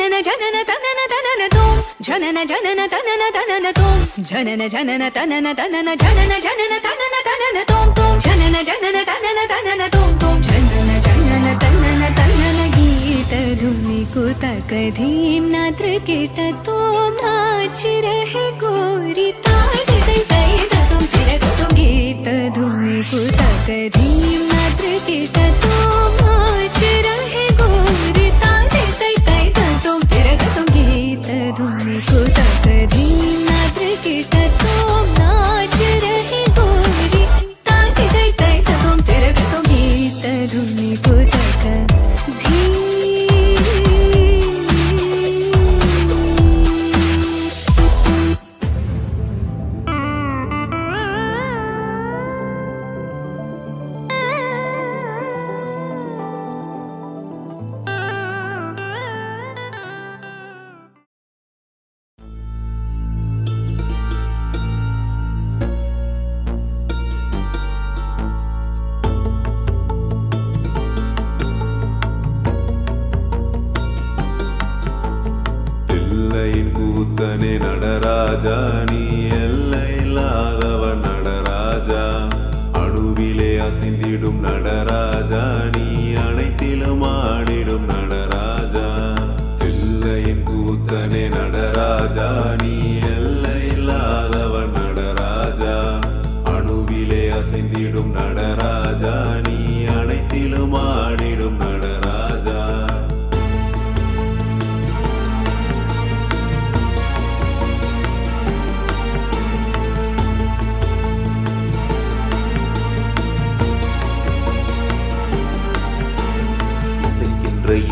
जनन जनन तनन तनन तोम जनन जनन तनन तनन तोम जनन जनन तनन तनन जनन जनन तनन तनन तोम तोम जनन जनन तनन तनन तोम तोम जनन जनन तनन तनन गीत धुनि कुतक धीम नात्र केट तोम नाच रहे गोरी ताई तई तई तुम तेरे तुम गीत धुनि कुतक धीम नात्र केट तोम नाच रहे गोरी ताई तई तई तुम तेरे तुम गीत धुनि कुतक धीम नात्र केट तोम नाच रहे गोरी ताई तई तई तुम तेरे तुम गीत धुनि कुतक धीम கூத்தனே நடராஜா நீ எல்லையில்லாதவன் நடராஜா அணுவிலே அசைந்திடும் நடராஜா நீ அனைத்திலும் ஆடிடும் நடராஜா தில்லையின் கூத்தனே நடராஜா நீ எல்லையில்லாதவன் நடராஜா அணுவிலே அசைந்திடும் நடராஜா நீ அனைத்திலும் ஆடிடும் நடராஜா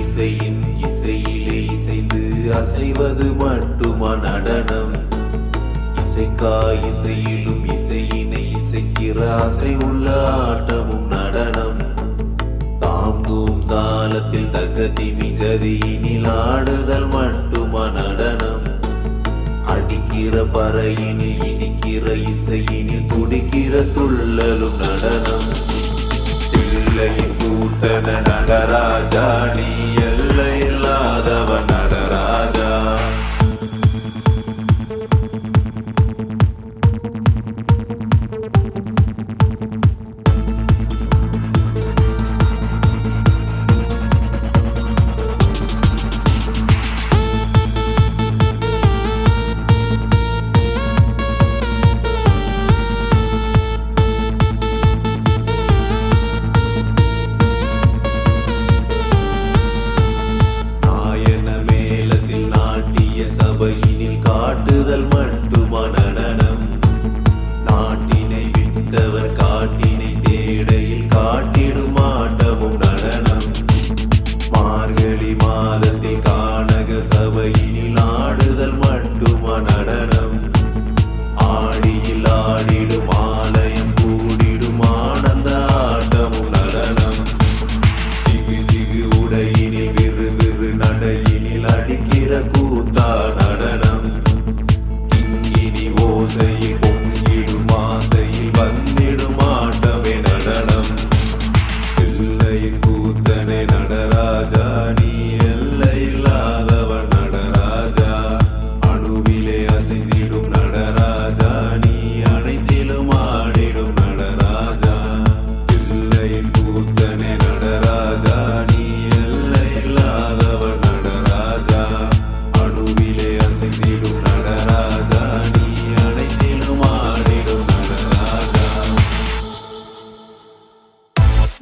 இசையின் இசையிலே இசைந்து அசைவது மட்டுமா நடனம் இசைக்கா இசையிலும் இசையினை இசைக்கிற அசை உள்ள ஆட்டமும் நடனம் தாங்கும் தாளத்தில் தகதிமி ஜதியினில் ஆடுதல் மட்டுமா நடனம் அடிக்கிற பறையினில் இடிக்கிற இசையினில் துடிக்கிற துள்ளலும் நடனம் தில்லையின் கூத்தன நடராஜா நீ எல்லையில்லாதவன் நடராஜா சபையினில் காட்டுதல் மட்டுமா நடனம் நாட்டினை விட்டவர் காட்டினை தேடையில் காட்டிடும் ஆட்டமும் நடனம் மார்கழி மாதத்தில் கானக சபையினில் ஆடுதல் மட்டுமா நடனம் ஆடியில் ஆடிடும் ஆலயம் கூடிடும் ஆனந்த ஆட்டமும் நடனம் சிகு சிகு உடையினில் விறு விறு நடையினில் அடிக்கிற கூத்தா நடனம் கிங்கினி ஓசையில் பொங்கிடும் ஆசையில் வந்திடும் ஆட்டமே நடனம் எல்லையின் கூத்தனே நடராஜா நீ எல்லையில்லாதவன் நடராஜா அணுவிலே அசைந்திடும் நடராஜா நீ அனைத்திலும் ஆடிடும் நடராஜா எல்லையின் கூத்தனே நடராஜா நீ எல்லையில்லாதவன் நடராஜா அணுவிலே அசைந்திடும் நடராஜா நீ அனைத்திலும் ஆடிடும் நடராஜா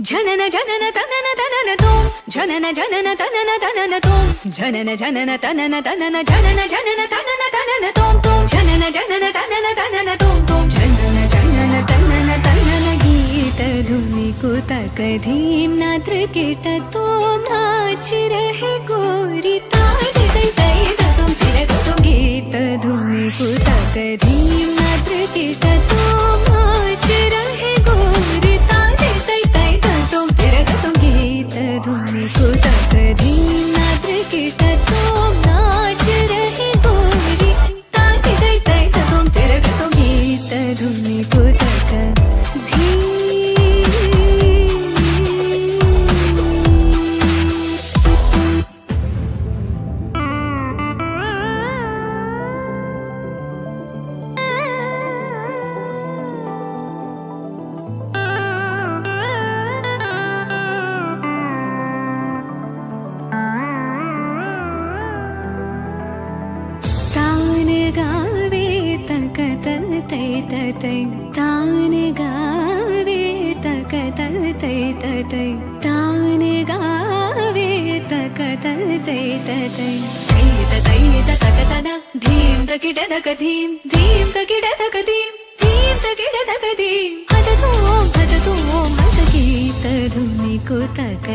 जनन जनन तनन तनन तोम जनन जनन तनन तनन तोम जनन जनन तनन तनन जनन जनन तनन तनन तोम तोम जनन जनन तनन तनन तोम तोम जनन जनन तनन तनन गीत धुनि कुतक धीम नात्र केट तोम नाच रहे गोरी ताई तई तई तुम तेरे तुम गीत धुनि कुतक धीम नात्र केट तोम नाच रहे गोरी ताई तई तई तुम तेरे तुम गीत धुनि कुतक धीम नात्र केट तोम नाच रहे गोरी ताई तई तई तुम तेरे तुम गीत धुनि कुतक धीम தை தானே காவே தக தல் தை ததை தானே காவே தக தல் தை ததை தை தக தன धीम तकिட தக धीम धीम तकिட தக धीम धीम तकिட தக धीम हदतोम हदगीत धुनि को तक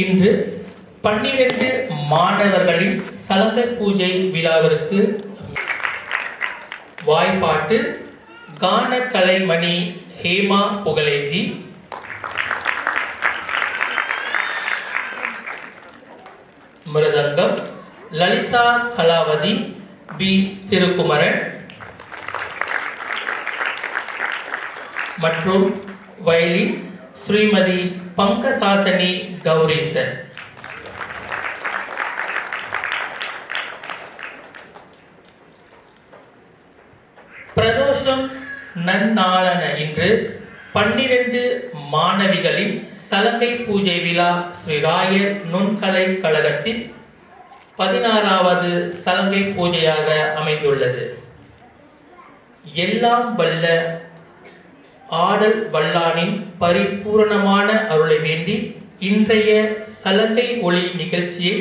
இன்று 12 மாணவர்களின் சலங்கை பூஜை விழாவிற்கு வாய்ப்பாட்டு கான கலைமணி ஹேமா புகழேந்தி, மிருதங்கம் லலிதா கலாவதி பி திருக்குமரன் மற்றும் வயலின் ஸ்ரீமதி பங்கசாசனி கௌரீசன். பிரதோஷம் நன்னாளான இன்று 12 மாணவிகளின் சலங்கை பூஜை விழா ஸ்ரீராயர் நுண்கலை கழகத்தின் 16வது சலங்கை பூஜையாக அமைந்துள்ளது. எல்லாம் வல்ல ஆடல் வல்லானின் பரிபூரணமான அருளை வேண்டி இன்றைய சலங்கை ஒளி நிகழ்ச்சியை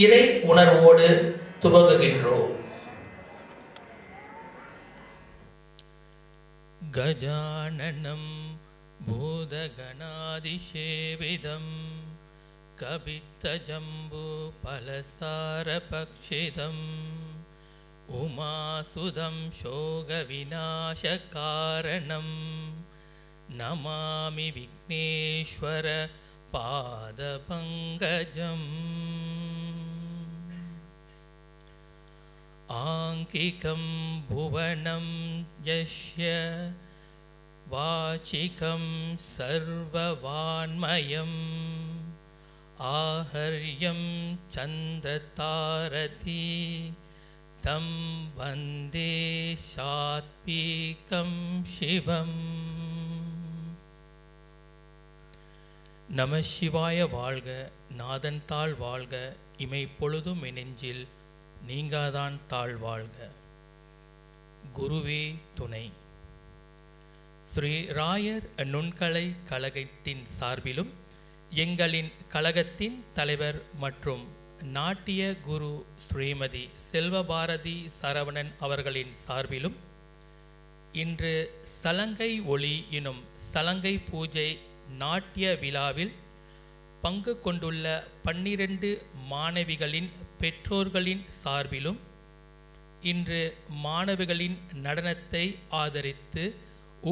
இறை உணர்வோடு துவங்குகின்றோம். கஜானனம் பூதகணாதிசேவிதம் கபித்த ஜம்பு பலசார பக்ஷிதம் உமாசுதம் சோகவிநாசகாரணம் நமாமி விக்னேஸ்வர பாதபங்கஜம். ஆங்கிகம் புவனம் யஸ்ய வாச்சிகம் சர்வவான்மயம் ஆஹர்யம் சந்திரதாரதி தம் வந்தே சாத்விகம் சிவம். நம சிவாய வாழ்க, நாதன் தாள் வாழ்க, இமை பொழுதும் நெஞ்சில் நீங்காதான் தாழ் வாழ்க. குருவே துணை. ஸ்ரீ ராயர் நுண்கலை கழகத்தின் சார்பிலும் எங்களின் கழகத்தின் தலைவர் மற்றும் நாட்டிய குரு ஸ்ரீமதி செல்வபாரதி சரவணன் அவர்களின் சார்பிலும் இன்று சலங்கை ஒளி எனும் சலங்கை பூஜை நாட்டிய விழாவில் பங்கு கொண்டுள்ள 12 மாணவிகளின் பெற்றோர்களின் சார்பிலும் இன்று மாணவிகளின் நடனத்தை ஆதரித்து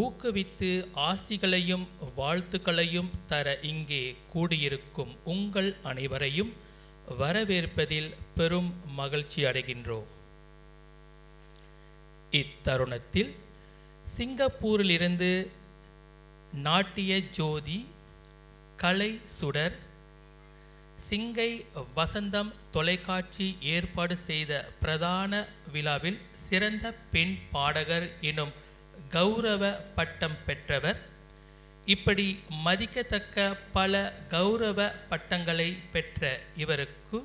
ஊக்குவித்து ஆசிகளையும் வாழ்த்துக்களையும் தர இங்கே கூடியிருக்கும் உங்கள் அனைவரையும் வரவேற்பதில் பெரும் மகிழ்ச்சி அடைகின்றோம். இத்தருணத்தில் சிங்கப்பூரிலிருந்து நாட்டிய ஜோதி, கலை சுடர், சிங்கை வசந்தம் தொலைக்காட்சி ஏற்பாடு செய்த பிரதான விழாவில் சிறந்த பெண் பாடகர் எனும் கௌரவ பட்டம் பெற்றவர். இப்படி மதிக்கத்தக்க பல கௌரவ பட்டங்களை பெற்ற இவருக்கு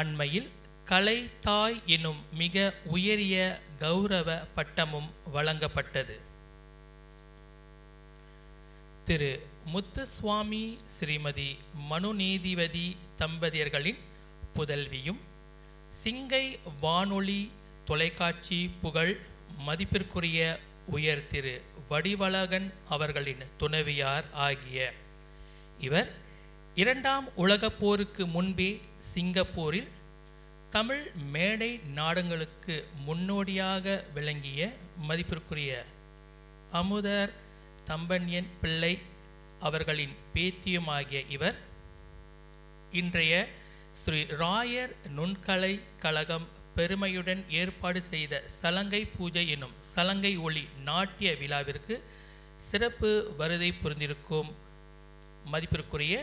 அண்மையில் கலை தாய் எனும் மிக உயரிய கௌரவ பட்டமும் வழங்கப்பட்டது. திரு முத்துசுவாமி ஸ்ரீமதி மனுநீதிவதி தம்பதியர்களின் புதல்வியும் சிங்கை வானொலி தொலைக்காட்சி புகழ் மதிப்பிற்குரிய உயர் திரு வடிவழகன் அவர்களின் துணைவியார் ஆகிய இவர் 2ஆம் உலகப் போருக்கு முன்பே சிங்கப்பூரில் தமிழ் மேடை நாடகங்களுக்கு முன்னோடியாக விளங்கிய மதிப்பிற்குரிய அமுதர் தம்பன்யன் பிள்ளை அவர்களின் பேத்தியுமாகிய இவர் இன்றைய ஸ்ரீ ராயர் நுண்கலை கழகம் பெருமையுடன் ஏற்பாடு செய்த சலங்கை பூஜை எனும் சலங்கை ஒளி நாட்டிய விழாவிற்கு சிறப்பு வருகை புரிந்திருக்கும் மதிப்பிற்குரிய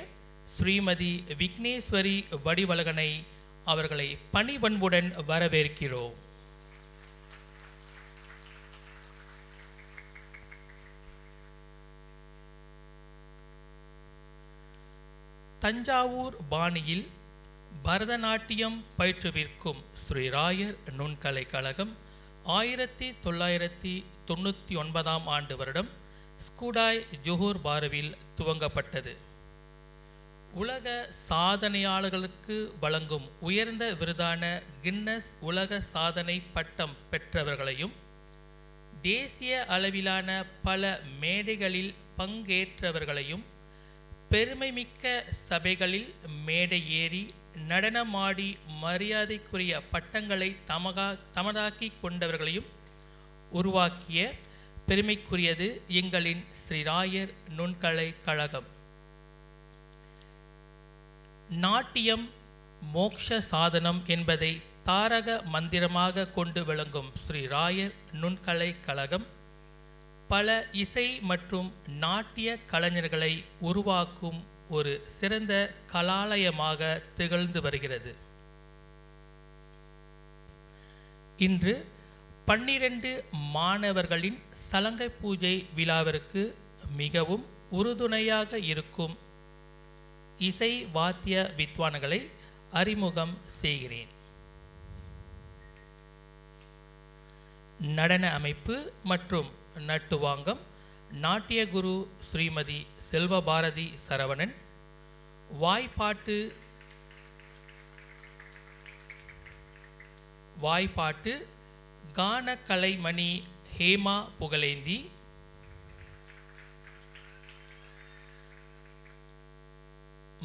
ஸ்ரீமதி விக்னேஸ்வரி வடிவழகனை அவர்களை பணிபண்புடன் வரவேற்கிறோம். தஞ்சாவூர் பாணியில் பரதநாட்டியம் பயிற்றுவிக்கும் ஸ்ரீ ராயர் நுண்கலை கழகம் 1999ஆம் ஆண்டு வருடம் ஸ்கூடாய் ஜோஹர் பாருவில் துவங்கப்பட்டது. உலக சாதனையாளர்களுக்கு வழங்கும் உயர்ந்த விருதான கின்னஸ் உலக சாதனை பட்டம் பெற்றவர்களையும் தேசிய அளவிலான பல மேடைகளில் பங்கேற்றவர்களையும் பெருமைமிக்க சபைகளில் மேடை ஏறி நடனமாடி மரியாதைக்குரிய பட்டங்களை தமதாக்கி கொண்டவர்களையும் உருவாக்கிய பெருமைக்குரியது எங்களின் ஸ்ரீ ராயர் நுண்கலை கழகம். நாட்டியம் மோக்ஷ சாதனம் என்பதை தாரக மந்திரமாக கொண்டு விளங்கும் ஸ்ரீ ராயர் நுண்கலை கழகம் பல இசை மற்றும் நாட்டிய கலைஞர்களை உருவாக்கும் ஒரு சிறந்த கலாலயமாக திகழ்ந்து வருகிறது. இன்று 12 மாணவர்களின் சலங்கை பூஜை விழாவிற்கு மிகவும் உறுதுணையாக இருக்கும் இசை வாத்திய வித்வான்களை அறிமுகம் செய்கிறேன். நடன அமைப்பு மற்றும் நட்டுவாங்கம் நாட்டிய குரு ஸ்ரீமதி செல்வபாரதி சரவணன். வாய்ப்பாட்டு கானக்கலைமணி ஹேமா புகழேந்தி.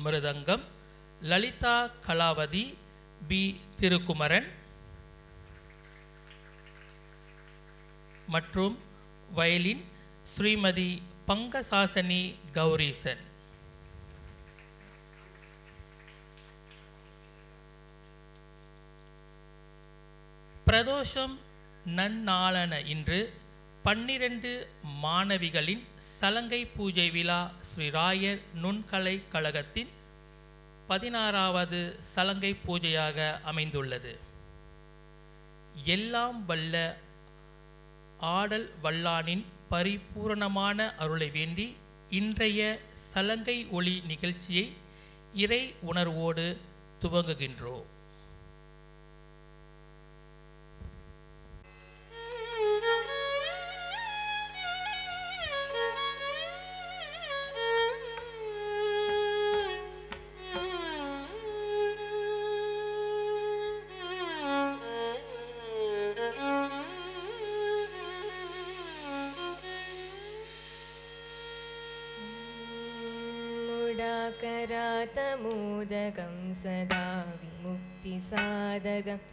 மிருதங்கம் லலிதா கலாவதி பி திருக்குமரன். மற்றும் வயலின் ஸ்ரீமதி பங்கசாசனி கௌரீசன். பிரதோஷம் நன்னாளான இன்று 12 மாணவிகளின் சலங்கை பூஜை விழா ஸ்ரீ ராயர் நுண்கலை கழகத்தின் 16வது சலங்கை பூஜையாக அமைந்துள்ளது. எல்லாம் வல்ல ஆடல் வல்லானின் பரிபூரணமான அருளை வேண்டி இன்றைய சலங்கை ஒளி நிகழ்ச்சியை இறை உணர்வோடு துவங்குகின்றோம். करातमोदकं सदा विमुक्तिसाधकम्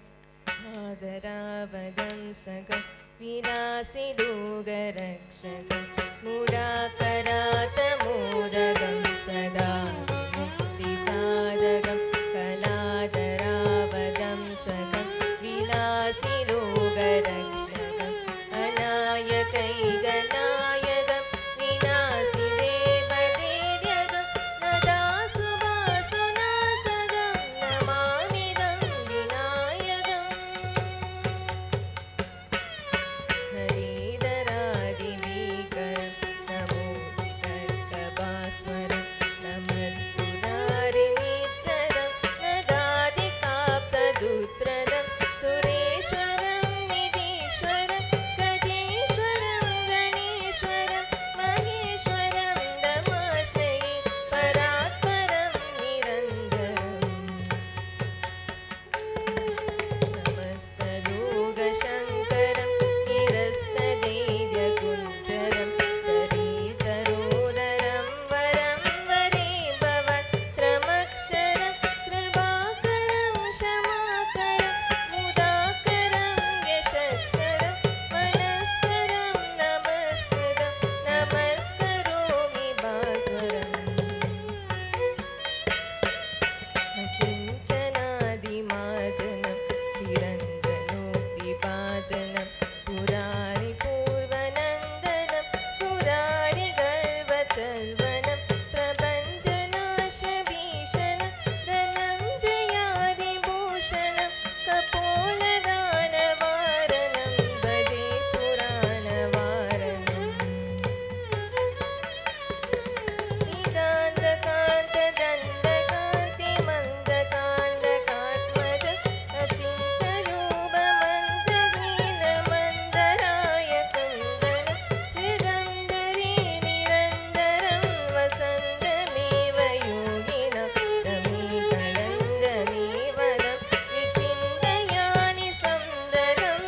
आदरावदं सकं विलासिदोगरक्षकं मूढाकरातमोदकं सदा विमुक्तिसाधकं कलादरावदं सकं विलासिदोगरक्षकम् अनायकैकनायकं विनाशिदेवदेव्यगं नदासुभासुनासगं नमामिदं विनायकम् हरिधरादिभीकरं नमो वितर्कभास्वरं नमत्सुधारिणीचरं नदादिकाप्तदुत्रदं सुरेश्वरं निधीश्वरं गजेश्वरं गणेश्वरं महेश्वरं दमाश्रये परात्परं निरन्तरम् समस्तलोकशङ्करं निरस्तदैर्यकुञ्जरं दरितरोदरं वरं वरे भवत्रमक्षरं कृपाकरं क्षमाकरं मुदाकरं यशस्करं मनस्करं नमस्कृतं नमस्करोमि भास्वरम् अकिञ्चनादिमार्जनं चिरन्तनोक्तिभाजनं पुरारिपूर्वनन्दनं सुरारिगर्वचल्वनं प्रपञ्चनाशभीषणं धनञ्जयादिभूषणं कपोलदानवारणं भजे पुराणवारणम् निदान्तकान्तदण्डकान्तिमन्दकान्तकात्मज अचिन्तरूपमन्त्रहीनमन्दराय कुन्दनं हृदन्दरे निरन्तरं वसन्तमेव योगिनं तमेकरङ्गमेव तं विचिन्तयानि सुन्दरम्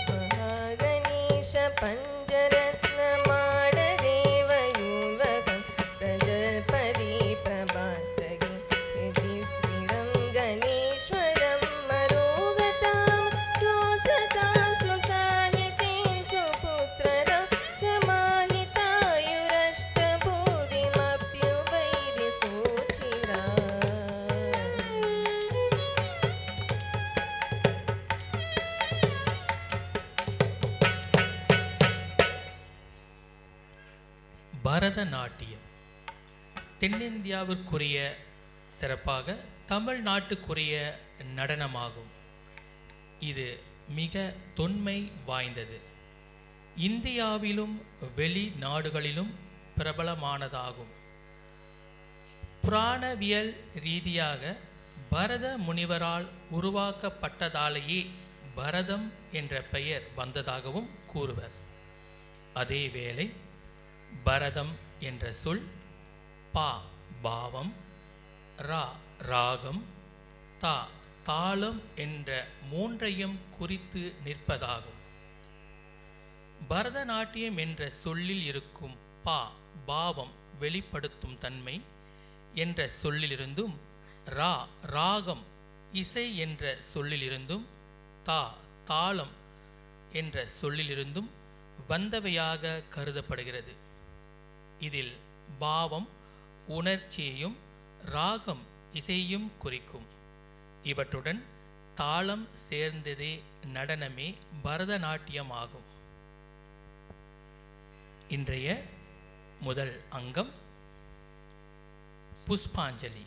महागणेश पञ्चरत्नमाडदेवयूर्वकं प्रजल्पति प्रभातगिं यतिस्मिरं गणेश्वरं मरोगतां दोसतां सुसाहितीं सुपुत्रदां समाहितायुरष्टभूतिमप्युपैति सुचिरा பரதநாட்டியம் தென்னிந்தியாவிற்குரிய, சிறப்பாக தமிழ்நாட்டுக்குரிய நடனமாகும். இது மிக தொன்மை வாய்ந்தது. இந்தியாவிலும் வெளிநாடுகளிலும் பிரபலமானதாகும். புராணவியல் ரீதியாக பரத முனிவரால் உருவாக்கப்பட்டதாலேயே பரதம் என்ற பெயர் வந்ததாகவும் கூறுவர். அதேவேளை பரதம் என்ற சொல் பா பாவம், ரா ராகம், தா தாளம் என்ற மூன்றையும் குறித்து நிற்பதாகும். பரதநாட்டியம் என்ற சொல்லில் இருக்கும் பா பாவம் வெளிப்படுத்தும் தன்மை என்ற சொல்லிலிருந்தும், ரா ராகம் இசை என்ற சொல்லிலிருந்தும், தா தாளம் என்ற சொல்லிலிருந்தும் வந்தவையாக கருதப்படுகிறது. இதில் பாவம் உணர்ச்சியையும் ராகம் இசையும் குறிக்கும். இவற்றுடன் தாளம் சேர்ந்ததே நடனமே பரதநாட்டியம் ஆகும். இன்றைய முதல் அங்கம் புஷ்பாஞ்சலி.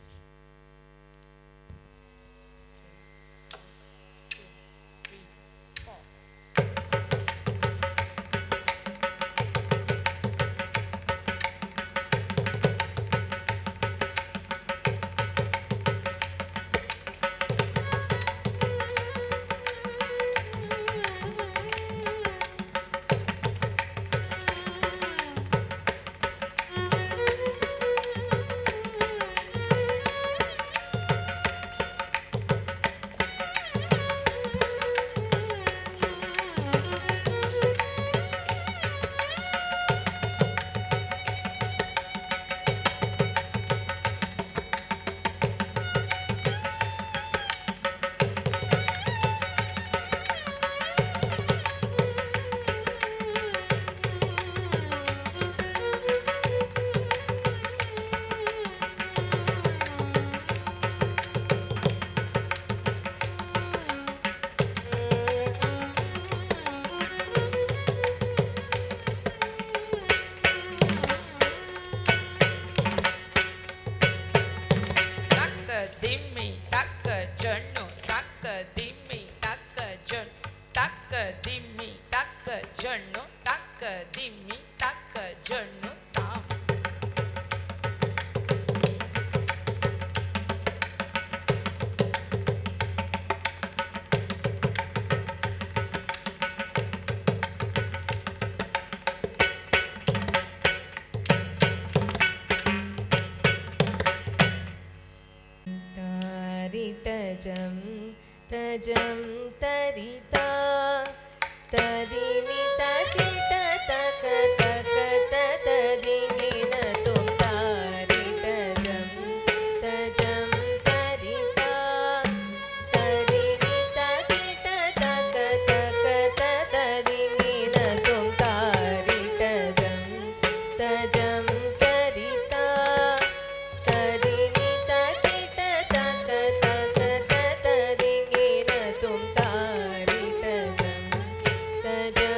तजं तजं तरिता तदिमि तकिट तक तक तदिमि न तुम तारि तजं तजं तरिता तदिमि तकिट तक तक तदिमि न तुम तारि तजं तजं तरिता तदिमि तकिट तक तक तदिमि न तुम तारि तजं तजं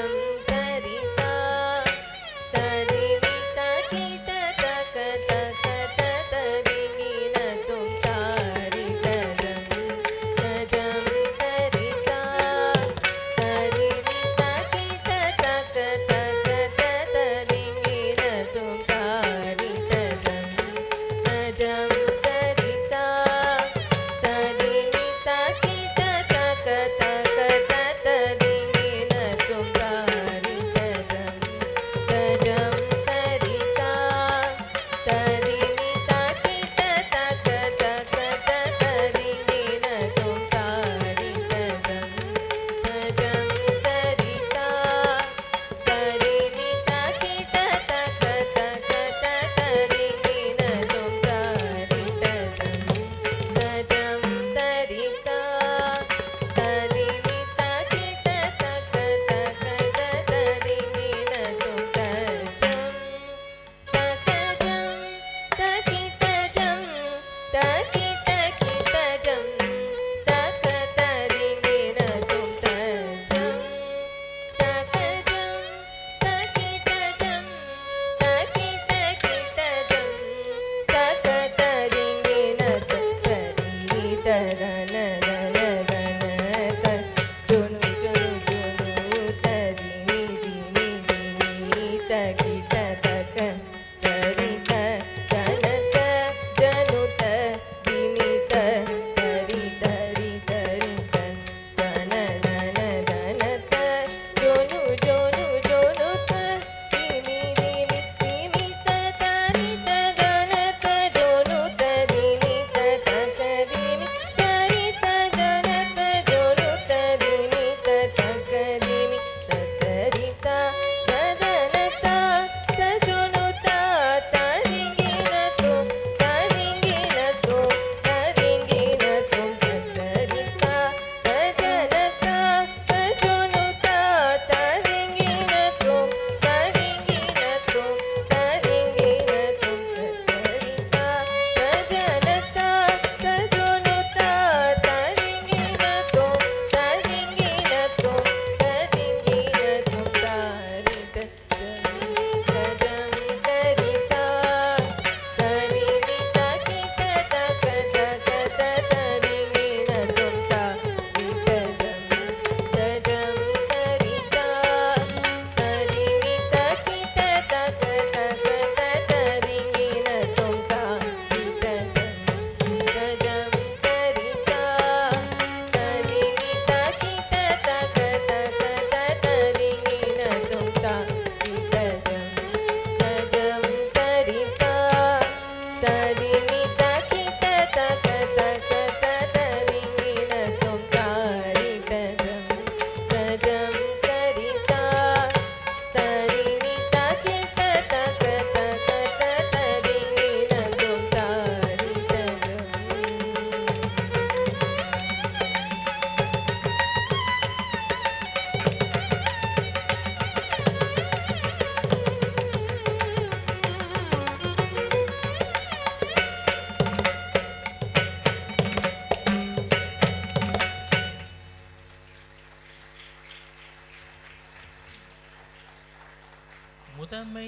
முதன்மை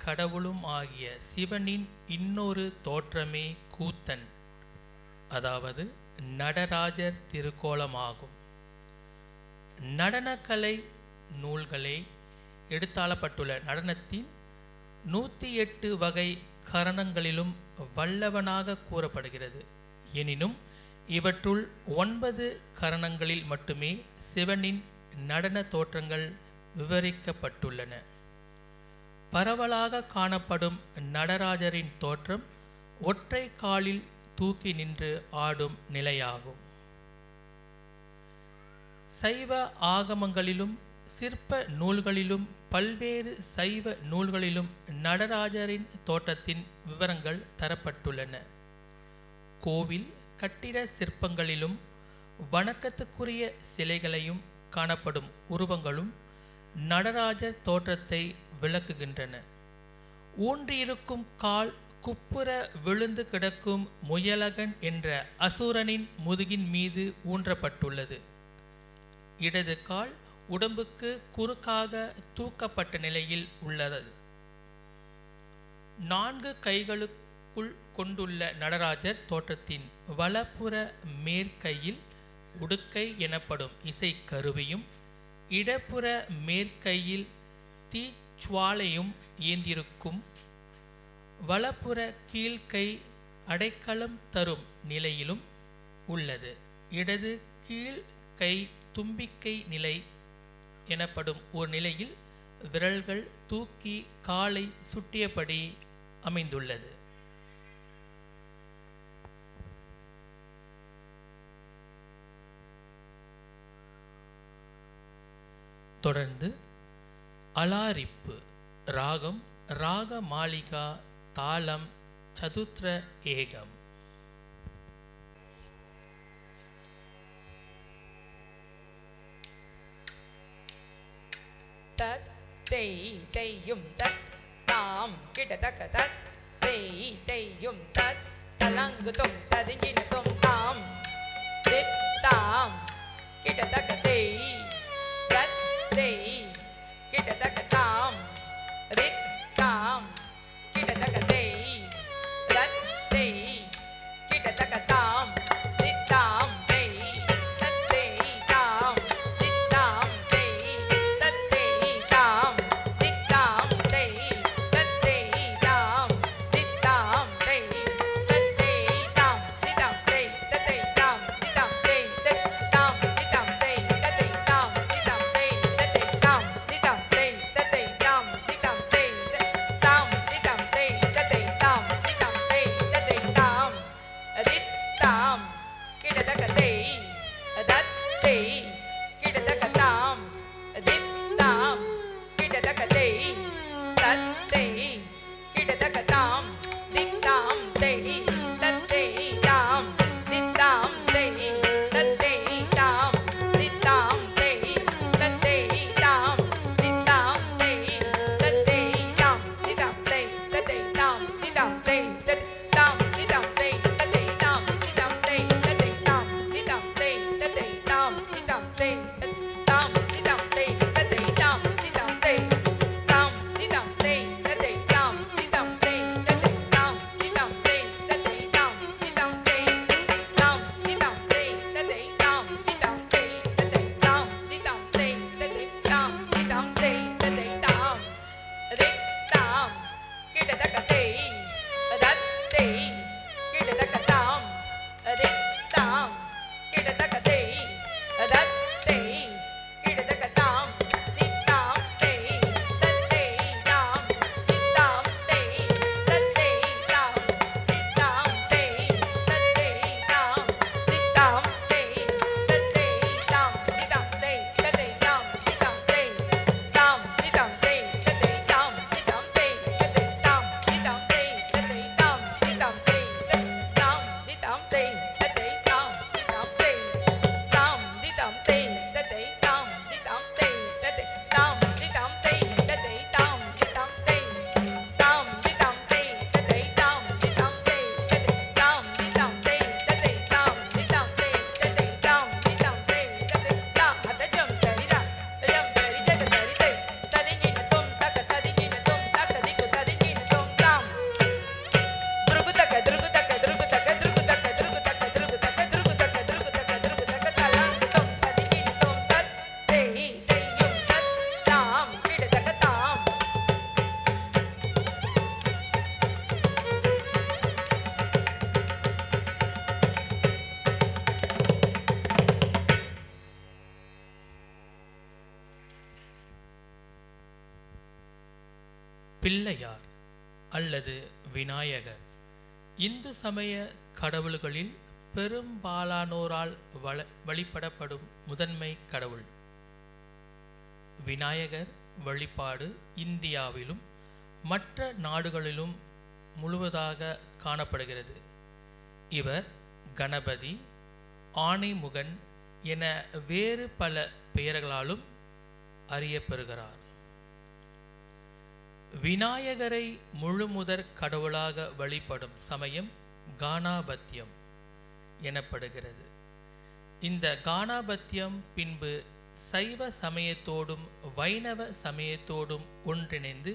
கடவுளும் ஆகிய சிவனின் இன்னொரு தோற்றமே கூத்தன், அதாவது நடராஜர் திருக்கோலமாகும். நடனக்கலை நூல்களே எடுத்தாளப்பட்டுள்ள நடனத்தின் 108 வகை கரணங்களிலும் வல்லவனாக கூறப்படுகிறது. எனினும் இவற்றுள் 9 கரணங்களில் மட்டுமே சிவனின் நடன தோற்றங்கள் விவரிக்கப்பட்டுள்ளன. பரவலாக காணப்படும் நடராஜரின் தோற்றம் ஒற்றை காலில் தூக்கி நின்று ஆடும் நிலையாகும். சைவ ஆகமங்களிலும் சிற்ப நூல்களிலும் பல்வேறு சைவ நூல்களிலும் நடராஜரின் தோற்றத்தின் விவரங்கள் தரப்பட்டுள்ளன. கோவில் கட்டிட சிற்பங்களிலும் வணக்கத்துக்குரிய சிலைகளையும் காணப்படும் உருவங்களும் நடராஜர் தோற்றத்தை விளக்குகின்றன. ஊன்றியிருக்கும் கால் குப்புற விழுந்து கிடக்கும் முயலகன் என்ற அசுரனின் முதுகின் மீது ஊன்றப்பட்டுள்ளது. இடது கால் உடம்புக்கு குறுக்காக தூக்கப்பட்ட நிலையில் உள்ளது. 4 கைகளுக்குள் கொண்டுள்ள நடராஜர் தோற்றத்தின் வலப்புற மேற்கையில் உடுக்கை எனப்படும் இசை கருவியும் இடப்புற மேற்கையில் தீச்சுவாலையும் ஏந்திருக்கும். வலப்புற கீழ்கை அடைக்கலம் தரும் நிலையிலும் உள்ளது. இடது கீழ்கை தும்பிக்கை நிலை எனப்படும் ஒரு நிலையில் விரல்கள் தூக்கி காலை சுட்டியபடி அமைந்துள்ளது. தொடர்ந்து அலாரிப்பு ராகம் ராக மாளிகா தாளம் சதுத்ர ஏகம். தத் தெய் தெய்யும் தத் தாம் கிடதக தத் தெய் தெய்யும் தத் தலங்குதும் ததிங்கினதும் தாம் தித் தாம் கிடதக தெய் தத் தெய் கிடதக தாம் தித் தாம் கிடதக தெய் தத் தெய் கிடதக தாம் தித் தாம் தெய் தத் தெய் தாம் தித் தாம் தெய் தத் தெய் தாம் தித் தாம் தெய் தத் தெய் தாம் தித் தாம் தெய் தத் தெய் தாம் தித் தாம் தெய் தத் தெய் தாம் தித் தாம் தெய் தத் தாம் தித் தாம் தெய் தத் தெய் தாம் தித் தாம் தெய் தத் தெய் தாம் தித் தாம் தெய் பிள்ளையார் அல்லது விநாயகர் இந்து சமய கடவுள்களில் பெரும்பாலானோரால் வழிபடப்படும் முதன்மை கடவுள். விநாயகர் வழிபாடு இந்தியாவிலும் மற்ற நாடுகளிலும் முழுவதாக காணப்படுகிறது. இவர் கணபதி, ஆணைமுகன் என வேறு பல பெயர்களாலும் அறியப்பெறுகிறார். விநாயகரை முழுமுதற் கடவுளாக வழிபடும் சமயம் கானாபத்தியம் எனப்படுகிறது. இந்த கானாபத்தியம் பின்பு சைவ சமயத்தோடும் வைணவ சமயத்தோடும் ஒன்றிணைந்து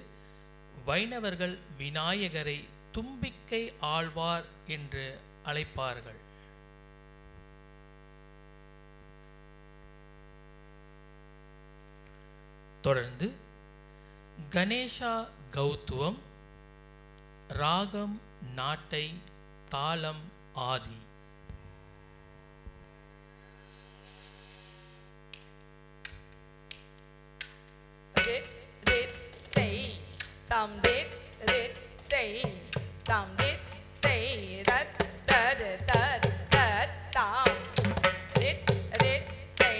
வைணவர்கள் விநாயகரை தும்பிக்கை ஆழ்வார் என்று அழைப்பார்கள். தொடர்ந்து கணேஷா கௌத்துவம், ராகம், நாட்டை, தாளம், ஆதி. tam dit dit say tam dit say that that that that tam dit dit say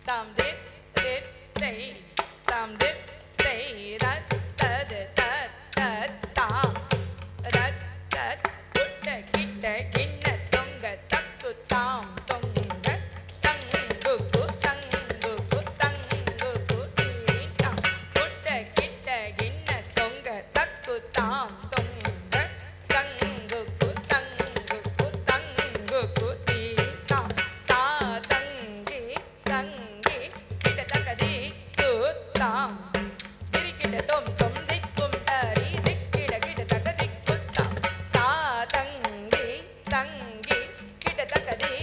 tam dit dit say tam dit say that that that that tam that that putta kitta kinna tonga takku tam tonga tangu ku tangu ku tangu ku tam putta kitta kinna takku tam tonga tangu ku tangu ku tam ta tangi tangi kita takadi ku tam diri kita tom tom dikkum dari dikkida kita takadi ku tam ta tangi tangi kita takadi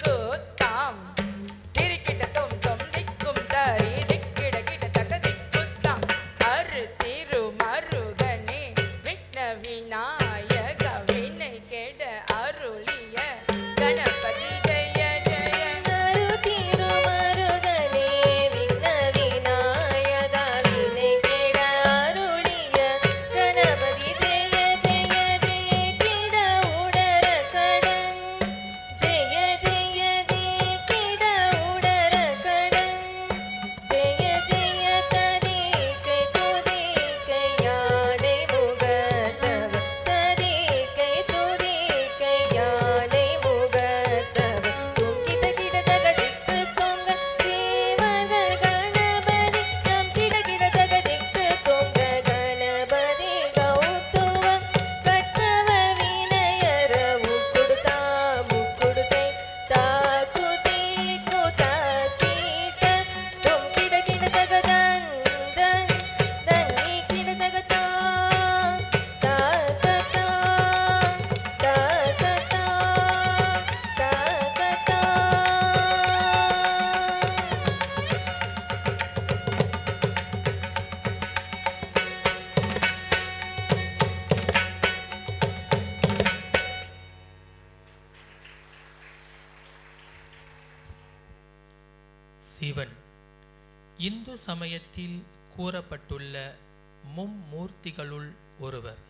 ku tam diri kita tom tom dikkum dari dikkida kita takadi ku tam aru tiru maru Vinayaka வினை கெட அருளிய கணபதி ஜெய ஜெய அரு திருமருகனே விக்ன விநாயக வினை கெட அருளிய கணபதி ஜெய ஜெய ஜெய கிட உடர கடன் ஜெய ஜெய ஜெய கிட உடர கடன் ஜெய ஜெய கதிகை துதிகை யானை முகத்தவ கதிகை துதிகை யானை முகத்தவ துங்கிட கிட தகதிக்கு தொங்க தேவக கணபதி நம் கிட கிட தகதிக்கு தொங்க கணபதி கௌத்துவம் கற்றவ வினயர முக்குடுதா முக்குடுதை தாக்குதி குதாக்கீட்ட தொம் கிட கிட தகதன் தன் தன்னி கிட தகதா தாகதா தாகதா தாகதா. சிவன் இந்து சமயத்தில் கூறப்பட்டுள்ள மும்மூர்த்திகளுள் ஒருவர்.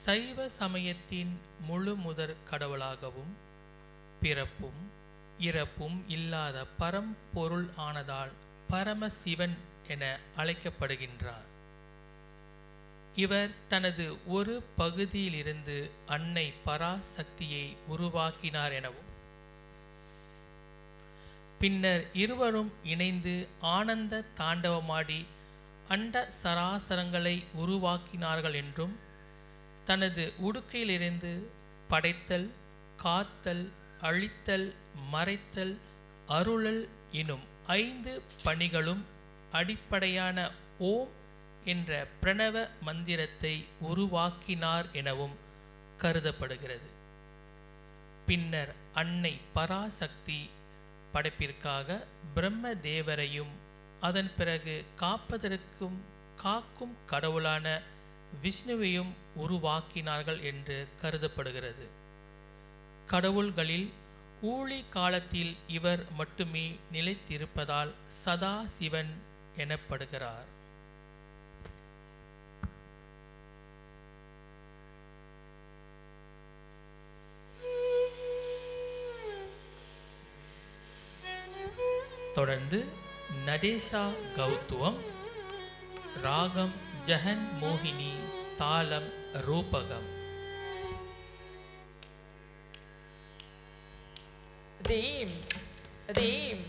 சைவ சமயத்தின் முழுமுதற் கடவுளாகவும் பிறப்பும் இறப்பும் இல்லாத பரம்பொருள் ஆனதால் பரமசிவன் என அழைக்கப்படுகின்றார். இவர் தனது ஒரு பகுதியிலிருந்து அன்னை பராசக்தியை உருவாக்கினார் எனவும் பின்னர் இருவரும் இணைந்து ஆனந்த தாண்டவமாடி அண்ட சராசரங்களை உருவாக்கினார்கள் என்றும் தனது உடுக்கையிலிருந்து படைத்தல், காத்தல், அழித்தல், மறைத்தல், அருளல் எனும் 5 பணிகளும் அடிப்படையான ஓம் என்ற பிரணவ மந்திரத்தை உருவாக்கினார் எனவும் கருதப்படுகிறது. பின்னர் அன்னை பராசக்தி படைப்பிற்காக பிரம்ம தேவரையும் அதன் பிறகு காக்கும் கடவுளான விஷ்ணுவையும் உருவாக்கினார்கள் என்று கருதப்படுகிறது. கடவுள்களில் ஊழி காலத்தில் இவர் மட்டுமே நிலைத்திருப்பதால் சதாசிவன் எனப்படுகிறார். தொடர்ந்து நடேஷா கௌத்துவம், ராகம் ஜெகன் மோகினி, தாளம் ரூபகம். தீம் தீம்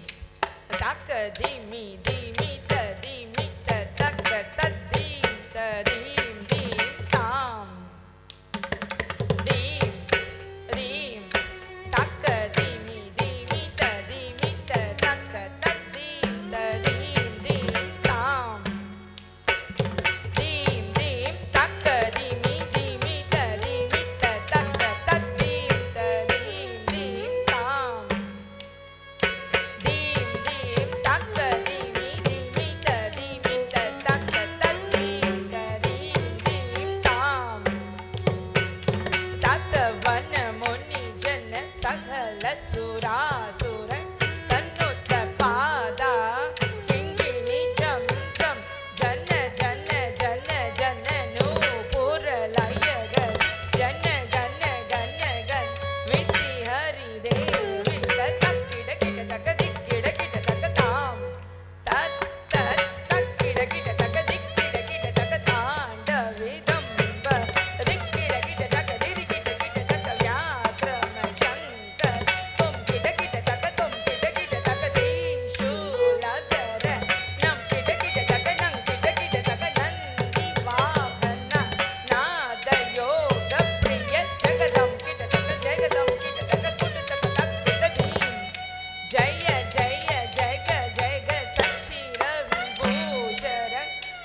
தக்க தீமி தீமி த தீமி த தக்க தீம் த தீம் தீம் தாம். தீம் தீம் தக்க தீமி தீமி த தீமி த தக்க தீம் த தீம் தீம் தாம். தீம் தீம் தக்க தீமி தீமி த தீமி த தக்க தீம் த தீம் தீம் தாம். தீம் தீம் தக்க தீமி தீமி த தீமி த தக்க தீம் த தீம் தீம் தாம். தத்தவன முனி ஜன சகல சுராசுர தன்னுத்த பாதா கிங்கிணி ஜம் ஜம் ஜன ஜன ஜன ஜன நூபுர லயகன் ஜன கன கன கன் வித்தி ஹரி தேவி தக்கிட கிட தக்க திக்கிட கிட தக்க தாம். தத் தத் தக்கிட கிட தக்க திக்கிட கிட தக்க தாண்டவிதம்ப திக்கிட கிட தக்க திரி கிட கிட தக்க வியாக்ரம சங்கர் தும் கிட கிட தக்க தும் கிட கிட தக்க தீஷூலதர நம் கிட கிட தக்க நங் கிட கிட தக்க நந்தி வாகன நாத யோக பிரிய ஜகதம் கிட தக்க ஜெகதம் கிட தக்க குட தக்க தக்கிட தீம். ஜய ஜய ஜக ஜக சசிர விபூஷர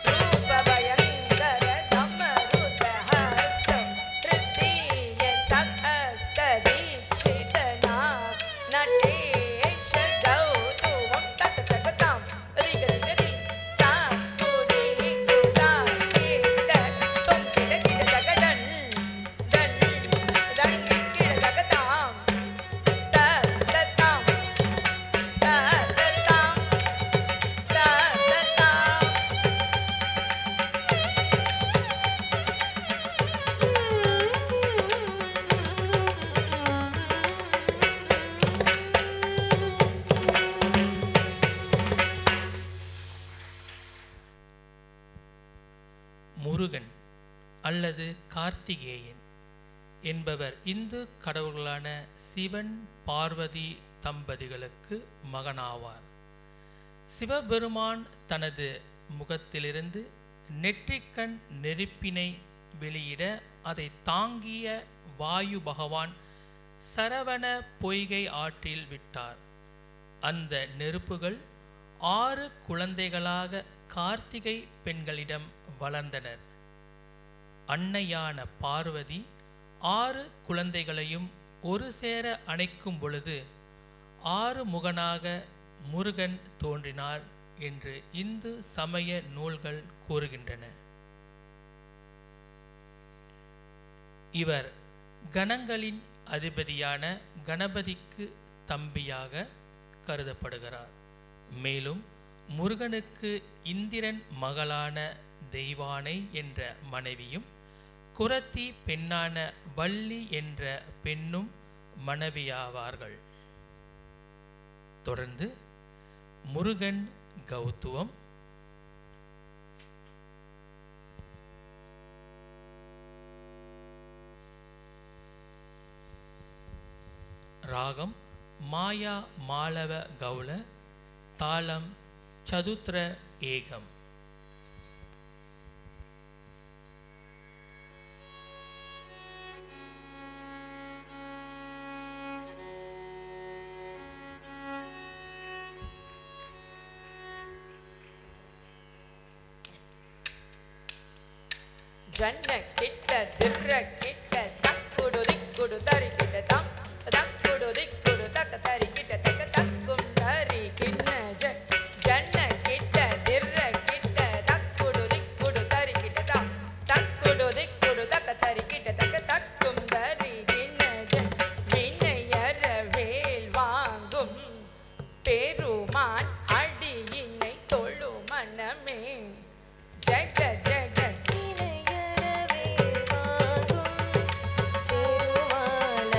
ரூப பயங்கர தமருத ஹஸ்தம் த்ரிதீய சத்ஹஸ்த தீட்சித நட்டேஷ கௌதுவம் தக்க தக்க தாம். ரிக ரிக ரி தாம் குடி குதா கிட தும் கிட கிட தக்க டன் டன் டன் கிட தக்க தாம். த த தாம் த த தாம் த த தாம். முருகன் அல்லது கார்த்திகேயன் என்பவர் இந்து கடவுள்களான சிவன் பார்வதி தம்பதிகளுக்கு மகனாவார். சிவபெருமான் தனது முகத்திலிருந்து நெற்றிக்கண் நெருப்பினை வெளியிட அதை தாங்கிய வாயு பகவான் சரவண பொய்கை ஆற்றில் விட்டார். அந்த நெருப்புகள் 6 குழந்தைகளாக கார்த்திகை பெண்களிடம் வளர்ந்தனர். அன்னையான பார்வதி 6 குழந்தைகளையும் ஒரு சேர அணைக்கும் பொழுது 6 முகனாக முருகன் தோன்றினார் என்று இந்து சமய நூல்கள் கூறுகின்றன. இவர் கணங்களின் அதிபதியான கணபதிக்கு தம்பியாக கருதப்படுகிறார். மேலும் முருகனுக்கு இந்திரன் மகளான தெய்வானை என்ற மனைவியும் குரத்தி பெண்ணான வள்ளி என்ற பெண்ணும் மனைவியாவார்கள். தொடர்ந்து முருகன் கௌத்துவம், ராகம் மாயா மாலவ கௌள, தாளம் சதுத்ர ஏகம். ஜன்ன கிட்ட திர்ர கிட்ட தக்குடு திக்குடு தரி கிட்ட தாம் தக்குடு திக்குடு தக்க தரி கிட்ட தக்க தக்கும் தரி கிண்ண ஜன்ன கிட்ட திர்ர கிட்ட தக்குடு திக்குடு தரி கிட்ட தாம் தக்குடு திக்குடு தக்க தரி கிட்ட தக்க தக்கும் தரி கிண்ண வினையற வேல் வாங்கும் பெருமான் அடியினை தொழு மனமே ஜெக ஜெக இணையறவே வாங்கும் பெருமாள்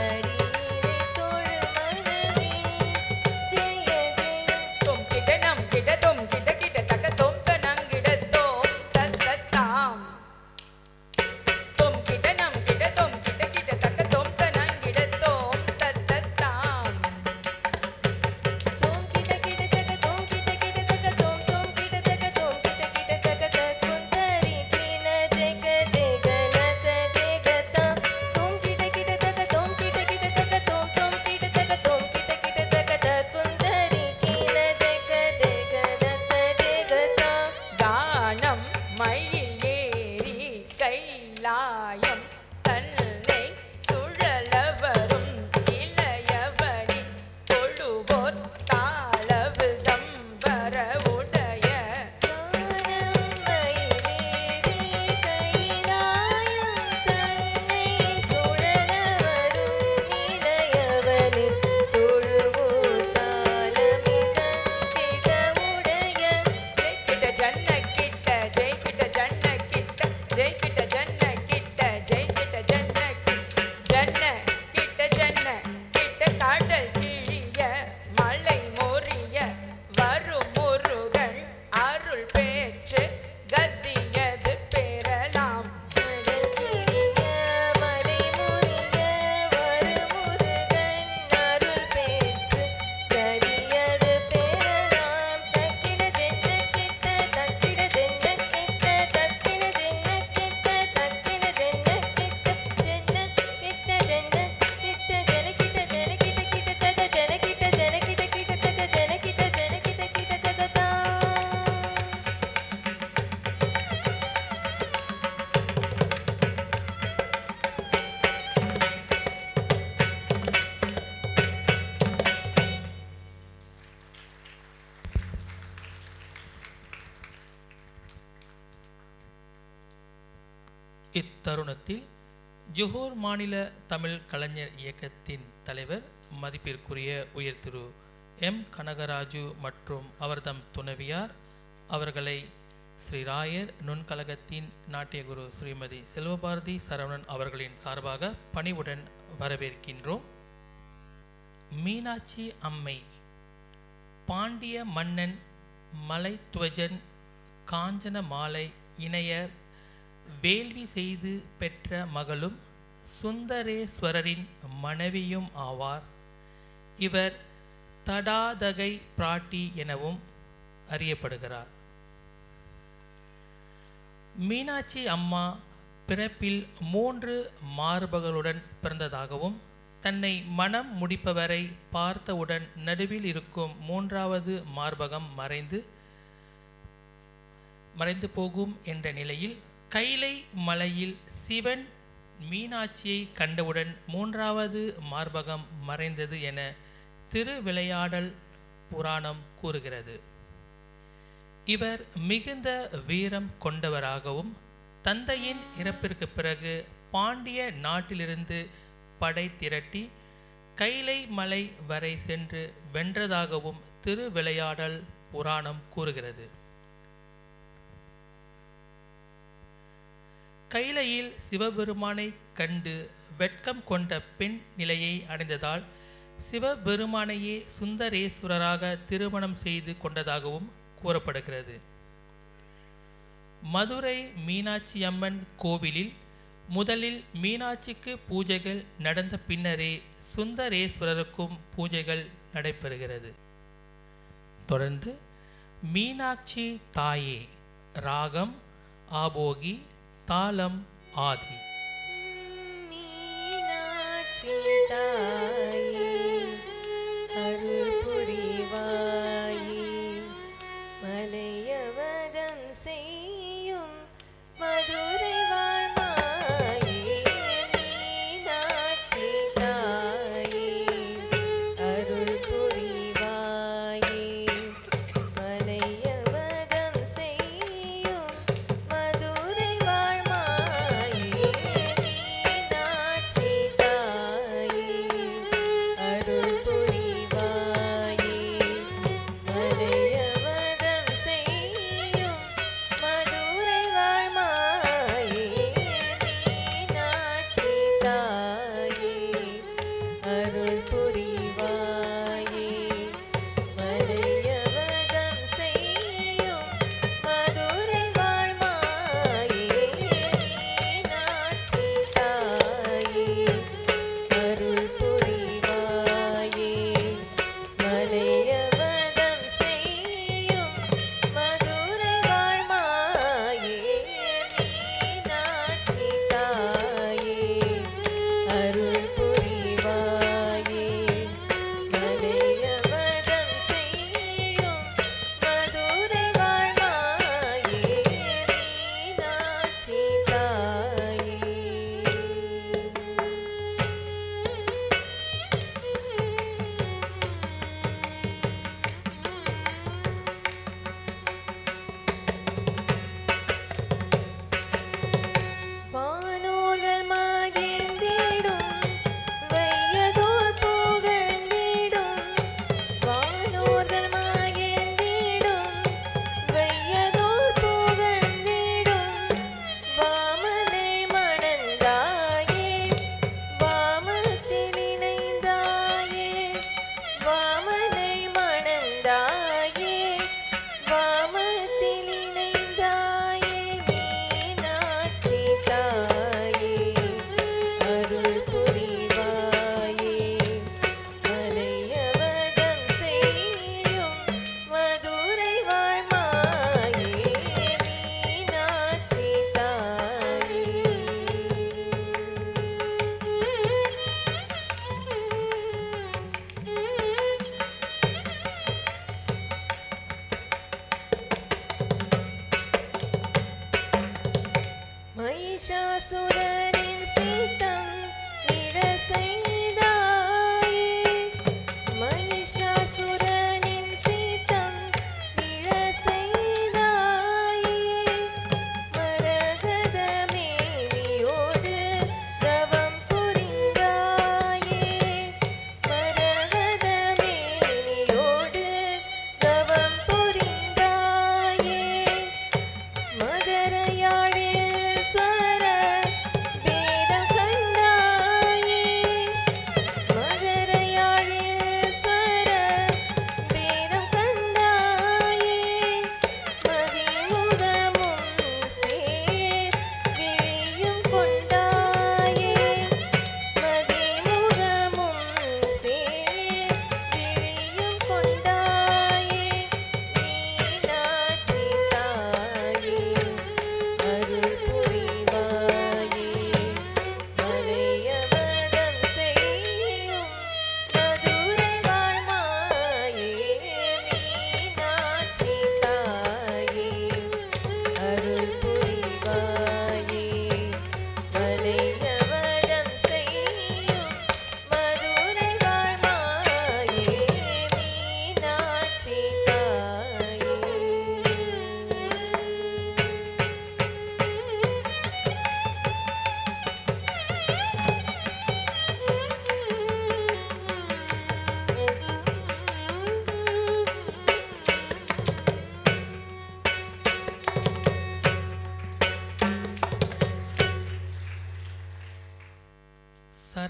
இத்தருணத்தில் ஜொஹோர் மாநில தமிழ் கலைஞர் இயக்கத்தின் தலைவர் மதிப்பிற்குரிய உயர் திரு எம் கனகராஜு மற்றும் அவர்தம் துணைவியார் அவர்களை ஸ்ரீ ராயர் நுண்கழகத்தின் நாட்டியகுரு ஸ்ரீமதி செல்வபாரதி சரவணன் அவர்களின் சார்பாக பணிவுடன் வரவேற்கின்றோம். மீனாட்சி அம்மை பாண்டிய மன்னன் மலைத்துவஜன் காஞ்சன மாலை இணையர் வேள்வி செய்து பெற்ற மகளும் சுந்தரேஸ்வரரின் மனைவியும் ஆவார். இவர் தடாதகை பிராட்டி எனவும் அறியப்படுகிறார். மீனாட்சி அம்மா பிறப்பில் 3 மார்பகளுடன் பிறந்ததாகவும் தன்னை மனம் முடிப்பவரை பார்த்தவுடன் நடுவில் இருக்கும் 3வது மார்பகம் மறைந்து போகும் என்ற நிலையில் கைலை மலையில் சிவன் மீனாட்சியை கண்டவுடன் 3வது மார்பகம் மறைந்தது என திருவிளையாடல் புராணம் கூறுகிறது. இவர் மிகுந்த வீரம் கொண்டவராகவும் தந்தையின் இறப்பிற்கு பிறகு பாண்டிய நாட்டிலிருந்து படை திரட்டி கைலை மலை வரை சென்று வென்றதாகவும் திருவிளையாடல் புராணம் கூறுகிறது. கைலையில் சிவபெருமானை கண்டு வெட்கம் கொண்ட பெண் நிலையை அடைந்ததால் சிவபெருமானையே சுந்தரேஸ்வரராக திருமணம் செய்து கொண்டதாகவும் கூறப்படுகிறது. மதுரை மீனாட்சி அம்மன் கோவிலில் முதலில் மீனாட்சிக்கு பூஜைகள் நடந்த பின்னரே சுந்தரேஸ்வரருக்கும் பூஜைகள் நடைபெறுகிறது. தொடர்ந்து மீனாட்சி தாயே ராகம் ஆபோகி தாளம் ஆதி. மீனாட்சி தாயே அருள் புரிவாயே மலையவதம் செய்யும் மதுரை வாழ்மாயே. மீனாட்சி தாயே அருள் புரிவாயே மலையவதம் செய்யும் மதுரை வாழ்மாயே. மீனாட்சி தாயே அருள் புரிவாயே மலையவதம் செய்யும் மதுரை வாழ்மாயே. மீனாட்சி தாயே அருள் புரிவாயே மலையவதம் செய்யும் மதுரை வாழ்மாயே. மீனாட்சி தாயே அருள் புரிவாயே மலையவதம் செய்யும் மதுரை வாழ்மாயே. மீனாட்சி தாயே அருள் புரிவாயே மலையவதம் செய்யும் மதுரை வாழ்மாயே. மீனாட்சி தாயே. வானோர்கள் மகிழ்ந்திடும் வையதோர் புகழ்ந்திடும். வானோர்கள் மகிழ்ந்திடும் வையதோர் புகழ்ந்திடும். வாமனை மணந்தாயே வாமத்தில் இணைந்தாயே. வாமனை மணந்தாயே வாமத்தில் இணைந்தாயே. மீனாட்சி தாயே அருள் புரிவாயே மலையவதம் செய்யும் மதுரை வாழ்மாயே. மீனாட்சி தாயே. மகிஷாசுரனின் சீத்தம் விழ செய்தாயே. மகிஷாசுரனின் சீத்தம் விழ செய்தாயே. மரகத மேனி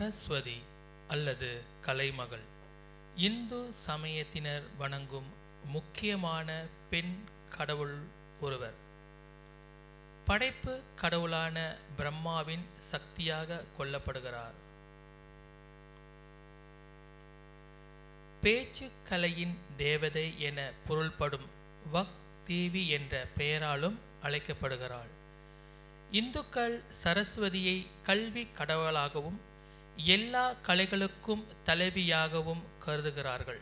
சரஸ்வதி அல்லது கலைமகள் இந்து சமயத்தினர் வணங்கும் முக்கியமான பெண் கடவுள் ஒருவர். படைப்பு கடவுளான பிரம்மாவின் சக்தியாக கொள்ளப்படுகிறார். பேச்சு கலையின் தேவதை என பொருள்படும் வக் தேவி என்ற பெயராலும் அழைக்கப்படுகிறாள். இந்துக்கள் சரஸ்வதியை கல்வி கடவுளாகவும் எல்லா கலைகளுக்கும் தலைவியாகவும் கருதுகிறார்கள்.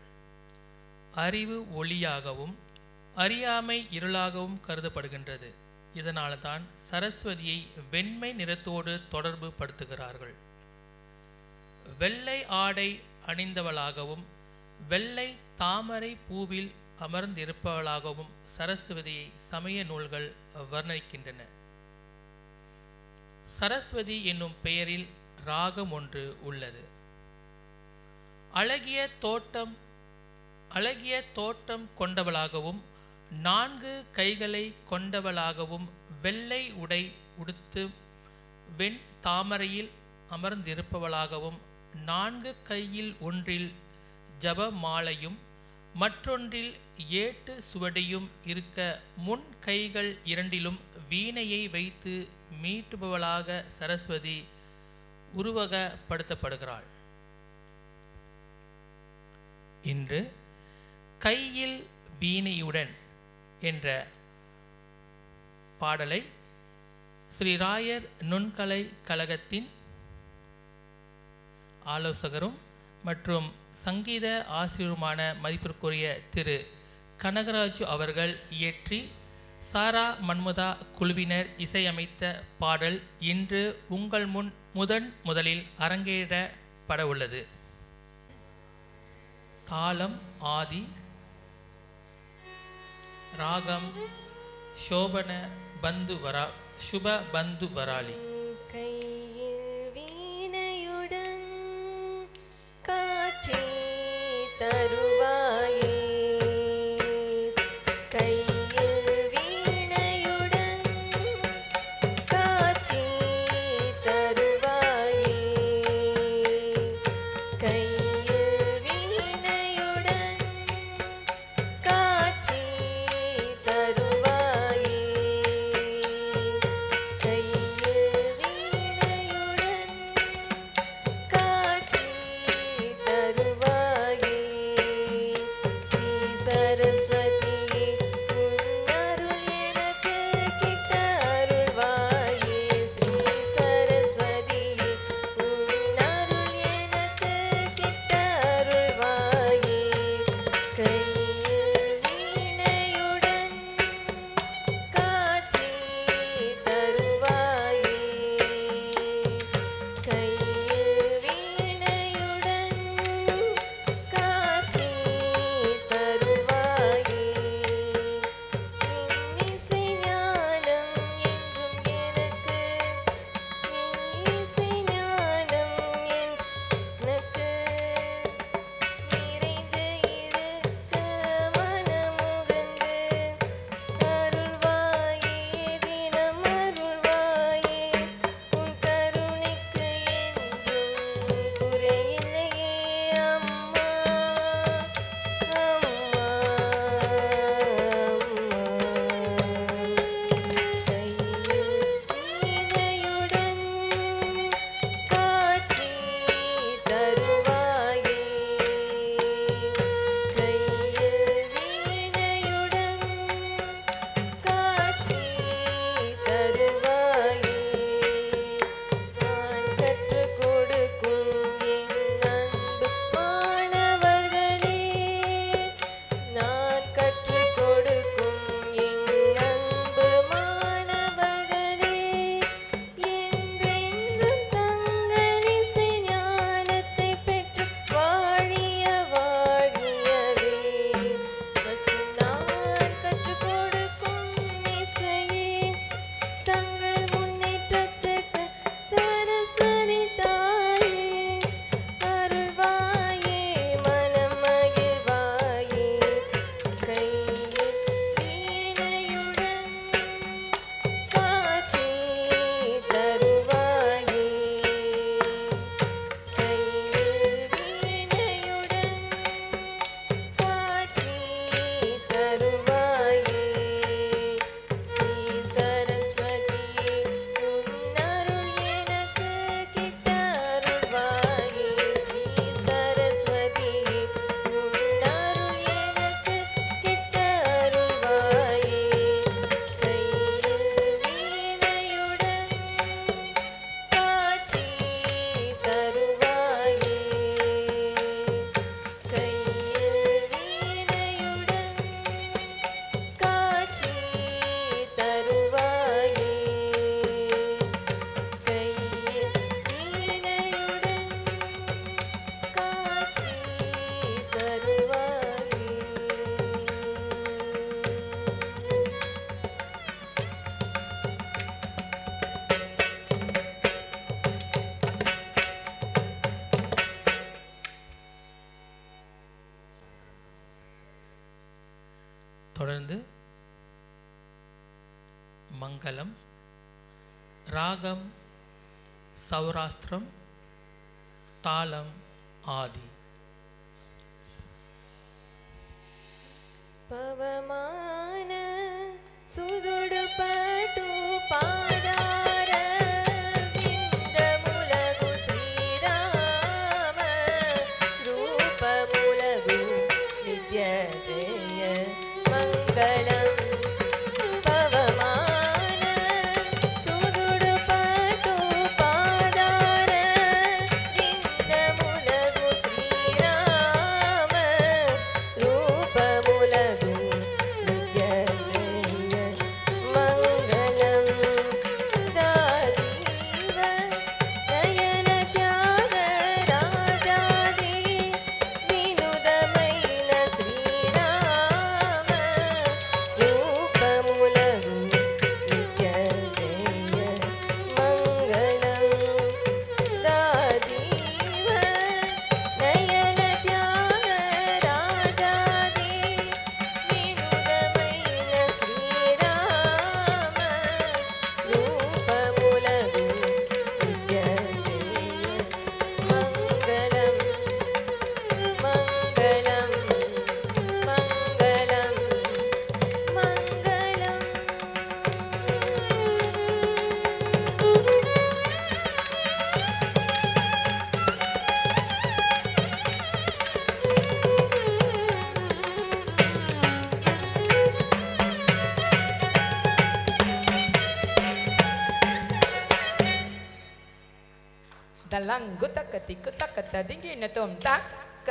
அறிவு ஒளியாகவும் அறியாமை இருளாகவும் கருதப்படுகின்றது. இதனால்தான் சரஸ்வதியை வெண்மை நிறத்தோடு தொடர்பு படுத்துகிறார்கள். வெள்ளை ஆடை அணிந்தவளாகவும் வெள்ளை தாமரை பூவில் அமர்ந்திருப்பவளாகவும் சரஸ்வதியை சமய நூல்கள் வர்ணிக்கின்றன. சரஸ்வதி என்னும் பெயரில் ராகம் ஒன்று உள்ளது. அழகிய தோட்டம் கொண்டவளாகவும் 4 கைகளை கொண்டவளாகவும் வெள்ளை உடை உடுத்து வெண் தாமரையில் அமர்ந்திருப்பவளாகவும் 4 கையில் ஒன்றில் ஜப மாலையும் மற்றொன்றில் ஏட்டு சுவடியும் இருக்க முன் கைகள் இரண்டிலும் வீணையை வைத்து மீட்டுபவளாக சரஸ்வதி உருவகப்படுத்தப்படுகிறாள். இன்று கையில் வீணையுடன் என்ற பாடலை ஸ்ரீ ராயர் நுண்கலை கழகத்தின் ஆலோசகரும் மற்றும் சங்கீத ஆசிரியருமான மதிப்பிற்குரிய திரு கனகராஜு அவர்கள் இயற்றி சாரா மன்முதா குழுவினர் இசையமைத்த பாடல் இன்று உங்கள் முன் முதலில் அரங்கேறப்பட உள்ளது. தாளம் ஆதி, ராகம் சோபன பந்து சுப பந்து வராளி. கையில் வீணையுடன் காட்சி தருவாயே, கையில் வீணையுடன் காட்சி தருவாயே, கையில் வீணையுடன் காட்சி தருவாயே, கையில் வீணையுடன் காட்சி தருவாயே. மங்களம். ராகம் சௌராஷ்டிரம். தாளம் ஆதி. పవమాన సుదుడు పటు పాదార విందములగు శ్రీరామ రూపములగు నిత్య జయ మంగళం. పవమాన సుదుడు పటు పాదార విందములగు శ్రీరామ రూపములగు నిత్య జయ మంగళం. దాజీవ నయన త్యాగ రాజాది వినుదమైన శ్రీరామ రూపములగు నిత్య జయ మంగళం. దాజీవ నయన త్యాగ రాజాది వినుదమైన శ్రీరామ రూపములగు నిత్య జయ మంగళం. మంగళం మంగళం మంగళం. தலங்கு தக்க திக்கு தக்க ததிங்கின தொம் தக்க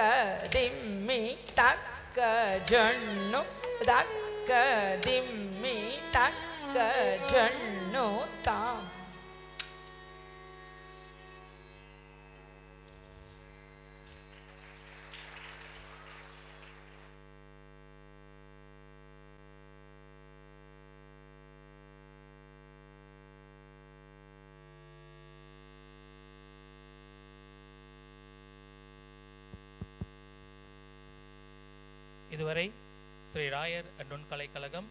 திம்மி தக்க ஜண்ணு தக்க திம்மி தக்க ஜண்ணு தாம். இதுவரை ஸ்ரீ ராயர் நுண்கலைக்கழகம்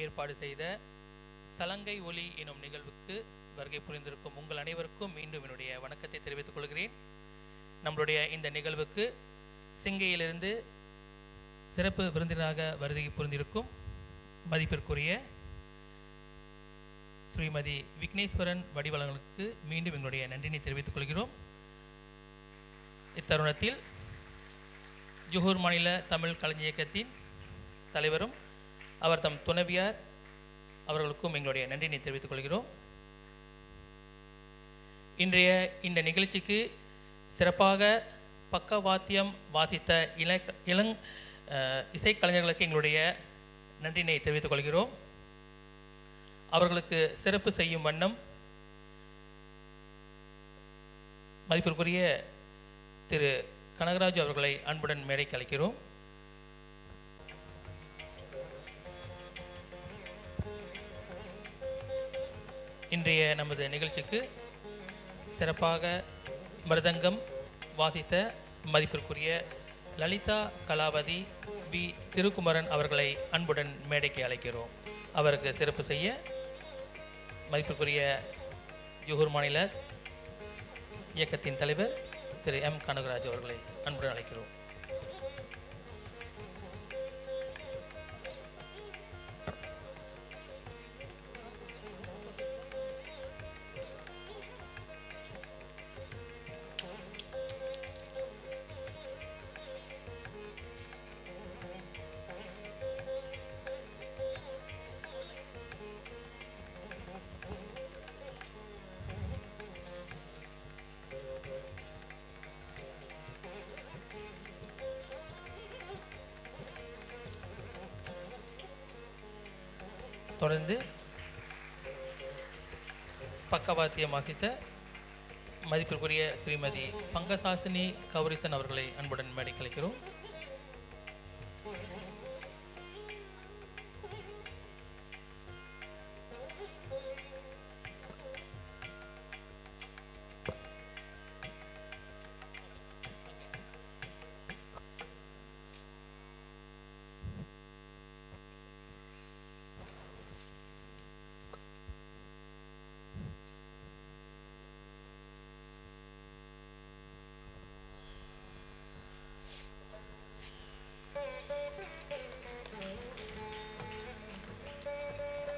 ஏற்பாடு செய்த சலங்கை ஒலி எனும் நிகழ்வுக்கு வருகை புரிந்திருக்கும் உங்கள் அனைவருக்கும் மீண்டும் என்னுடைய வணக்கத்தை தெரிவித்துக் கொள்கிறேன். நம்மளுடைய இந்த நிகழ்வுக்கு சிங்கையிலிருந்து சிறப்பு விருந்தினராக வருகை புரிந்திருக்கும் மதிப்பிற்குரிய ஸ்ரீமதி விக்னேஸ்வரன் வடிவலங்களுக்கு மீண்டும் எங்களுடைய நன்றினை தெரிவித்துக் கொள்கிறோம். இத்தருணத்தில் ஜோஹர் மாநில தமிழ் கலைஞர் இயக்கத்தின் தலைவரும் அவர் தம் துணைவியார் அவர்களுக்கும் எங்களுடைய நன்றினை தெரிவித்துக் கொள்கிறோம். இன்றைய இந்த நிகழ்ச்சிக்கு சிறப்பாக பக்கவாத்தியம் வாசித்த இசைக்கலைஞர்களுக்கு எங்களுடைய நன்றினை தெரிவித்துக் கொள்கிறோம். அவர்களுக்கு சிறப்பு செய்யும் வண்ணம் மதிப்பிற்குரிய திரு கனகராஜ் அவர்களை அன்புடன் மேடைக்கு அழைக்கிறோம். இன்றைய நமது நிகழ்ச்சிக்கு சிறப்பாக மிருதங்கம் வாசித்த மதிப்பிற்குரிய லலிதா கலாவதி பி திருக்குமரன் அவர்களை அன்புடன் மேடைக்கு அழைக்கிறோம். அவருக்கு சிறப்பு செய்ய மதிப்பிற்குரிய ஜோஹர் மாநில இயக்கத்தின் தலைவர் திரு எம் கனகராஜ் அவர்களை அன்புடன் அழைக்கிறோம். தொடர்ந்து பக்கவாத்தியம் வாசித்த மதிப்பிற்குரிய ஸ்ரீமதி பங்கசாசினி கௌரிசன் அவர்களை அன்புடன் மேடைக்கு அழைக்கிறோம்.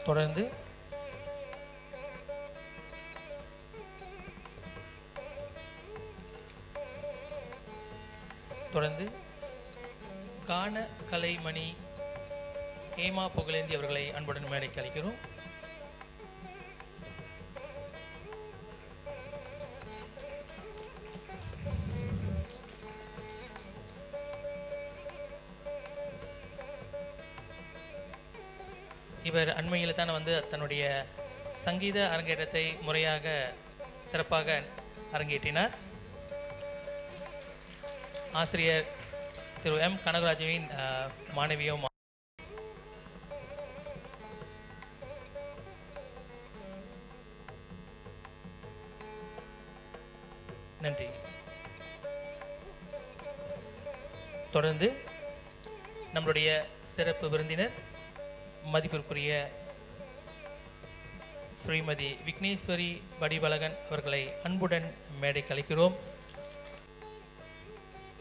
தொடர்ந்து கான கலைமணி ஹேமா புகழேந்தி அவர்களை அன்புடன் மேடைக்கு அழைக்கிறோம். இவர் அண்மையில் தான் தன்னுடைய சங்கீத அரங்கேற்றத்தை முறையாக சிறப்பாக அரங்கேற்றினார். ஆசிரியர் திரு எம் கனகராஜுவின் மாணவியும். நன்றி. தொடர்ந்து நம்மளுடைய சிறப்பு விருந்தினர் மதிப்பிற்குரிய ஸ்ரீமதி விக்னேஸ்வரி வடிவழகன் அவர்களை அன்புடன் மேடைக்கு அழைக்கிறோம்.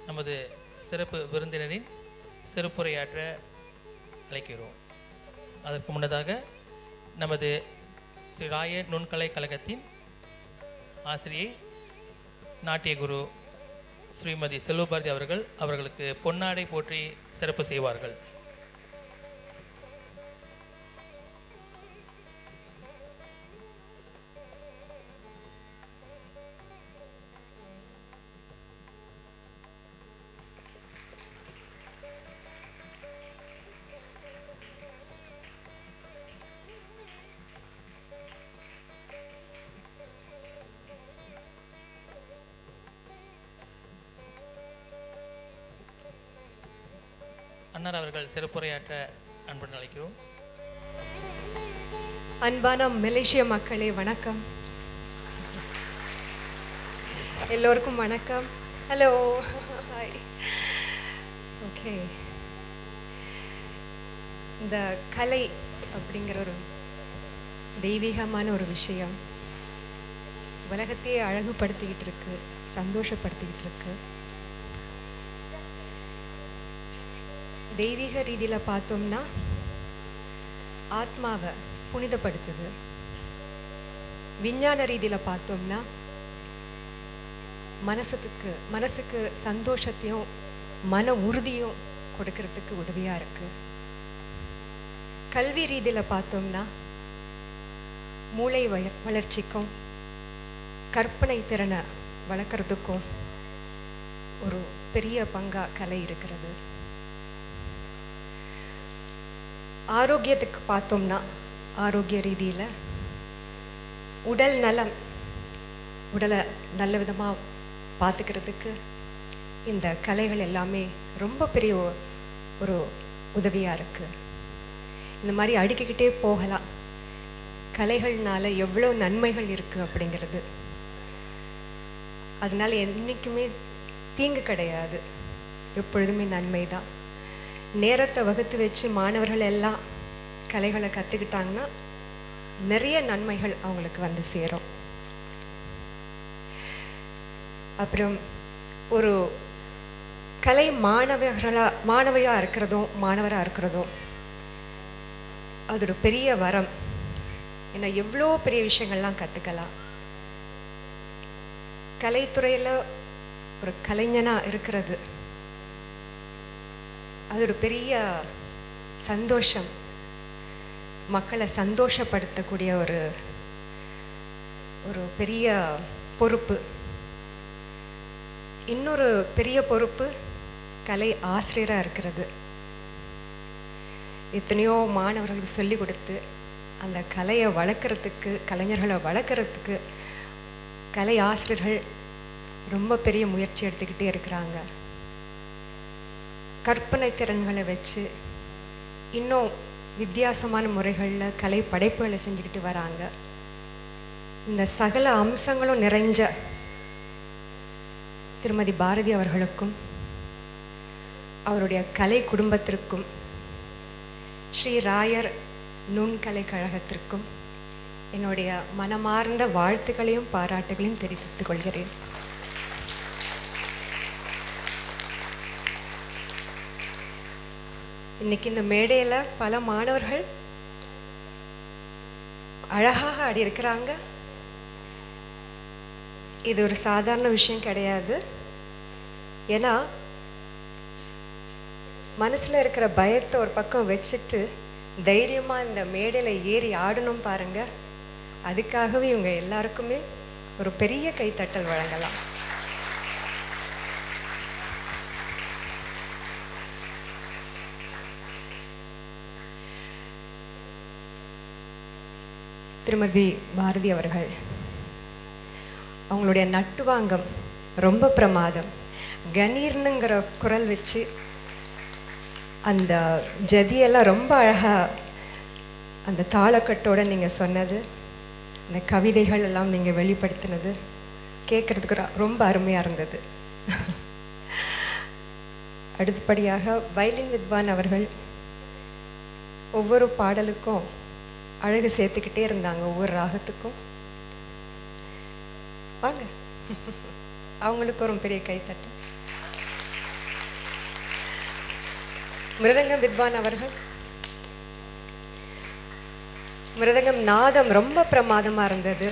நமது சிறப்பு விருந்தினரின் சிறப்புரையாற்ற அழைக்கிறோம். அதற்கு முன்னதாக நமது ஸ்ரீ ராய நுண்கலை கழகத்தின் ஆசிரியை நாட்டிய குரு ஸ்ரீமதி செல்வபாரதி அவர்களுக்கு பொன்னாடை போற்றி சிறப்பு செய்வார்கள். அன்னார் அவர்கள் சிறப்புரையாற்ற அன்புடன் அழைக்கிறோம். அன்பான மலேசிய மக்களே வணக்கம். எல்லோருக்கும் வணக்கம். Hello, hi. ஓகே, இந்த கலை அப்படிங்கிற ஒரு தெய்வீகமான ஒரு விஷயம் உலகத்தையே அழகுபடுத்திக்கிட்டு இருக்கு, சந்தோஷப்படுத்திக்கிட்டு இருக்கு. தெய்வீக ரீதியில் பார்த்தோம்னா ஆத்மாவை புனிதப்படுத்துது. விஞ்ஞான ரீதியில் பார்த்தோம்னா மனசுக்கு சந்தோஷத்தையும் மன உறுதியும் கொடுக்கறதுக்கு உதவியாக இருக்கு. கல்வி ரீதியில் பார்த்தோம்னா மூளை வளர்ச்சிக்கும் கற்பனை திறனை வளர்க்குறதுக்கும் ஒரு பெரிய பங்காக கலை இருக்கிறது. ஆரோக்கியத்துக்கு பார்த்தோம்னா ஆரோக்கிய ரீதியில் உடல் நலம், உடலை நல்ல விதமாக பார்த்துக்கிறதுக்கு இந்த கலைகள் எல்லாமே ரொம்ப பெரிய ஒரு உதவியாக இருக்குது. இந்த மாதிரி அடுக்கிக்கிட்டே போகலாம். கலைகள்னால எவ்வளோ நன்மைகள் இருக்குது அப்படிங்கிறது. அதனால என்றைக்குமே தீங்கு கிடையாது, எப்பொழுதுமே நன்மை தான். நேரத்தை வகுத்து வச்சு மாணவர்கள் எல்லாம் கலைகளை கற்றுக்கிட்டாங்கன்னா நிறைய நன்மைகள் அவங்களுக்கு வந்து சேரும். அப்புறம் ஒரு கலை மாணவியாக இருக்கிறதும் மாணவராக இருக்கிறதும் அது ஒரு பெரிய வரம். ஏன்னா எவ்வளோ பெரிய விஷயங்கள்லாம் கற்றுக்கலாம். கலைத்துறையில் ஒரு கலைஞனாக இருக்கிறது அது ஒரு பெரிய சந்தோஷம். மக்களை சந்தோஷப்படுத்தக்கூடிய ஒரு பெரிய பொறுப்பு. இன்னொரு பெரிய பொறுப்பு கலை ஆசிரியராக இருக்கிறது. எத்தனையோ மாணவர்களுக்கு சொல்லி கொடுத்து அந்த கலையை வளர்க்குறதுக்கு, கலைஞர்களை வளர்க்குறதுக்கு கலை ஆசிரியர்கள் ரொம்ப பெரிய முயற்சி எடுத்துக்கிட்டே இருக்கிறாங்க. கற்பனை திறன்களை வச்சு இன்னும் வித்தியாசமான முறைகளில் கலை படைப்புகளை செஞ்சுக்கிட்டு வராங்க. இந்த சகல அம்சங்களும் நிறைஞ்ச திருமதி பாரதி அவர்களுக்கும் அவருடைய கலை குடும்பத்திற்கும் ஸ்ரீ ராயர் நுண்கலை கழகத்திற்கும் என்னுடைய மனமார்ந்த வாழ்த்துக்களையும் பாராட்டுகளையும் தெரிவித்துக் கொள்கிறேன். இன்னைக்கு இந்த மேடையில் பல மாணவர்கள் அழகாக ஆடியிருக்கிறாங்க. இது ஒரு சாதாரண விஷயம் கிடையாது. ஏன்னா மனசில் இருக்கிற பயத்தை ஒரு பக்கம் வச்சுட்டு தைரியமாக இந்த மேடையில் ஏறி ஆடணும் பாருங்க. அதுக்காகவே இவங்க எல்லாருக்குமே ஒரு பெரிய கைத்தட்டல் வழங்கலாம். திருமதி பாரதி அவர்கள், அவங்களுடைய நட்டுவாங்கம் ரொம்ப பிரமாதம். கணீர்னுங்கிற குரல் வச்சு அந்த ஜதியெல்லாம் ரொம்ப அழகாக அந்த தாளக்கட்டோடு நீங்கள் சொன்னது, அந்த கவிதைகள் எல்லாம் நீங்கள் வெளிப்படுத்தினது கேட்குறதுக்கு ரொம்ப அருமையாக இருந்தது. அடுத்தபடியாக வயலின் வித்வான் அவர்கள் ஒவ்வொரு பாடலுக்கும் அழகு சேர்த்துக்கிட்டே இருந்தாங்க, ஒவ்வொரு ராகத்துக்கும். வாங்க, அவங்களுக்கு ஒரு பெரிய கைத்தட்டு. மிருதங்கம் வித்வான் அவர்கள், மிருதங்கம் நாதம் ரொம்ப பிரமாதமாக இருந்தது.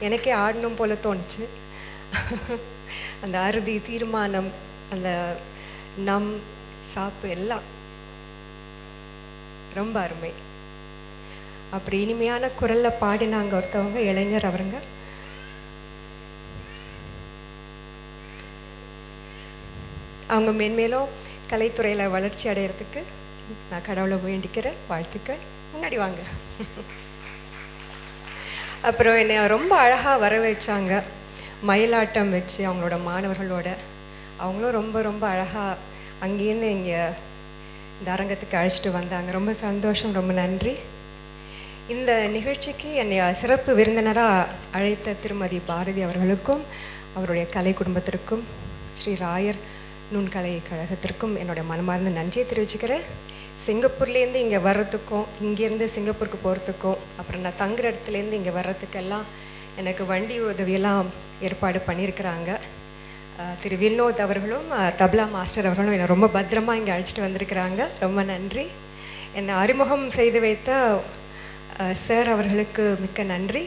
எனக்கே ஆடணும் போல தோணுச்சு. அந்த அறுதி, தீர்மானம், அந்த நம் சாப்பு எல்லாம் ரொம்ப அருமை. அப்படி இனிமையான குரலில் பாடினாங்க ஒருத்தவங்க, இளைஞர் அவருங்க. அவங்க மேன்மேலும் கலைத்துறையில் வளர்ச்சி அடைகிறதுக்கு நான் கடவுளை வேண்டிக்கிறேன். வாழ்த்துக்கள். முன்னாடி வாங்க. அப்புறம் என்னை ரொம்ப அழகாக வர வச்சாங்க, மயிலாட்டம் வச்சு அவங்களோட மாணவர்களோட. அவங்களும் ரொம்ப ரொம்ப அழகாக அங்கேருந்து இங்கே இந்த அரங்கத்துக்கு அழைச்சிட்டு வந்தாங்க. ரொம்ப சந்தோஷம், ரொம்ப நன்றி. இந்த நிகழ்ச்சிக்கு என்னை சிறப்பு விருந்தினராக அழைத்த திருமதி பாரதி அவர்களுக்கும் அவருடைய கலை குடும்பத்திற்கும் ஸ்ரீ ராயர் நுண்கலை கழகத்திற்கும் என்னுடைய மனமார்ந்த நன்றியை தெரிவிச்சுக்கிறேன். சிங்கப்பூர்லேருந்து இங்கே வர்றதுக்கும், இங்கேருந்து சிங்கப்பூருக்கு போகிறதுக்கும், அப்புறம் நான் தங்குற இடத்துலேருந்து இங்கே வர்றதுக்கெல்லாம் எனக்கு வண்டி உதவியெல்லாம் ஏற்பாடு பண்ணியிருக்கிறாங்க. திரு வினோத் அவர்களும் தப்லா மாஸ்டர் அவர்களும் என்னை ரொம்ப பத்திரமாக இங்கே அழைச்சிட்டு வந்திருக்கிறாங்க. ரொம்ப நன்றி. என்னை அறிமுகம் செய்து வைத்த சார் அவர்களுக்கு மிக்க நன்றி.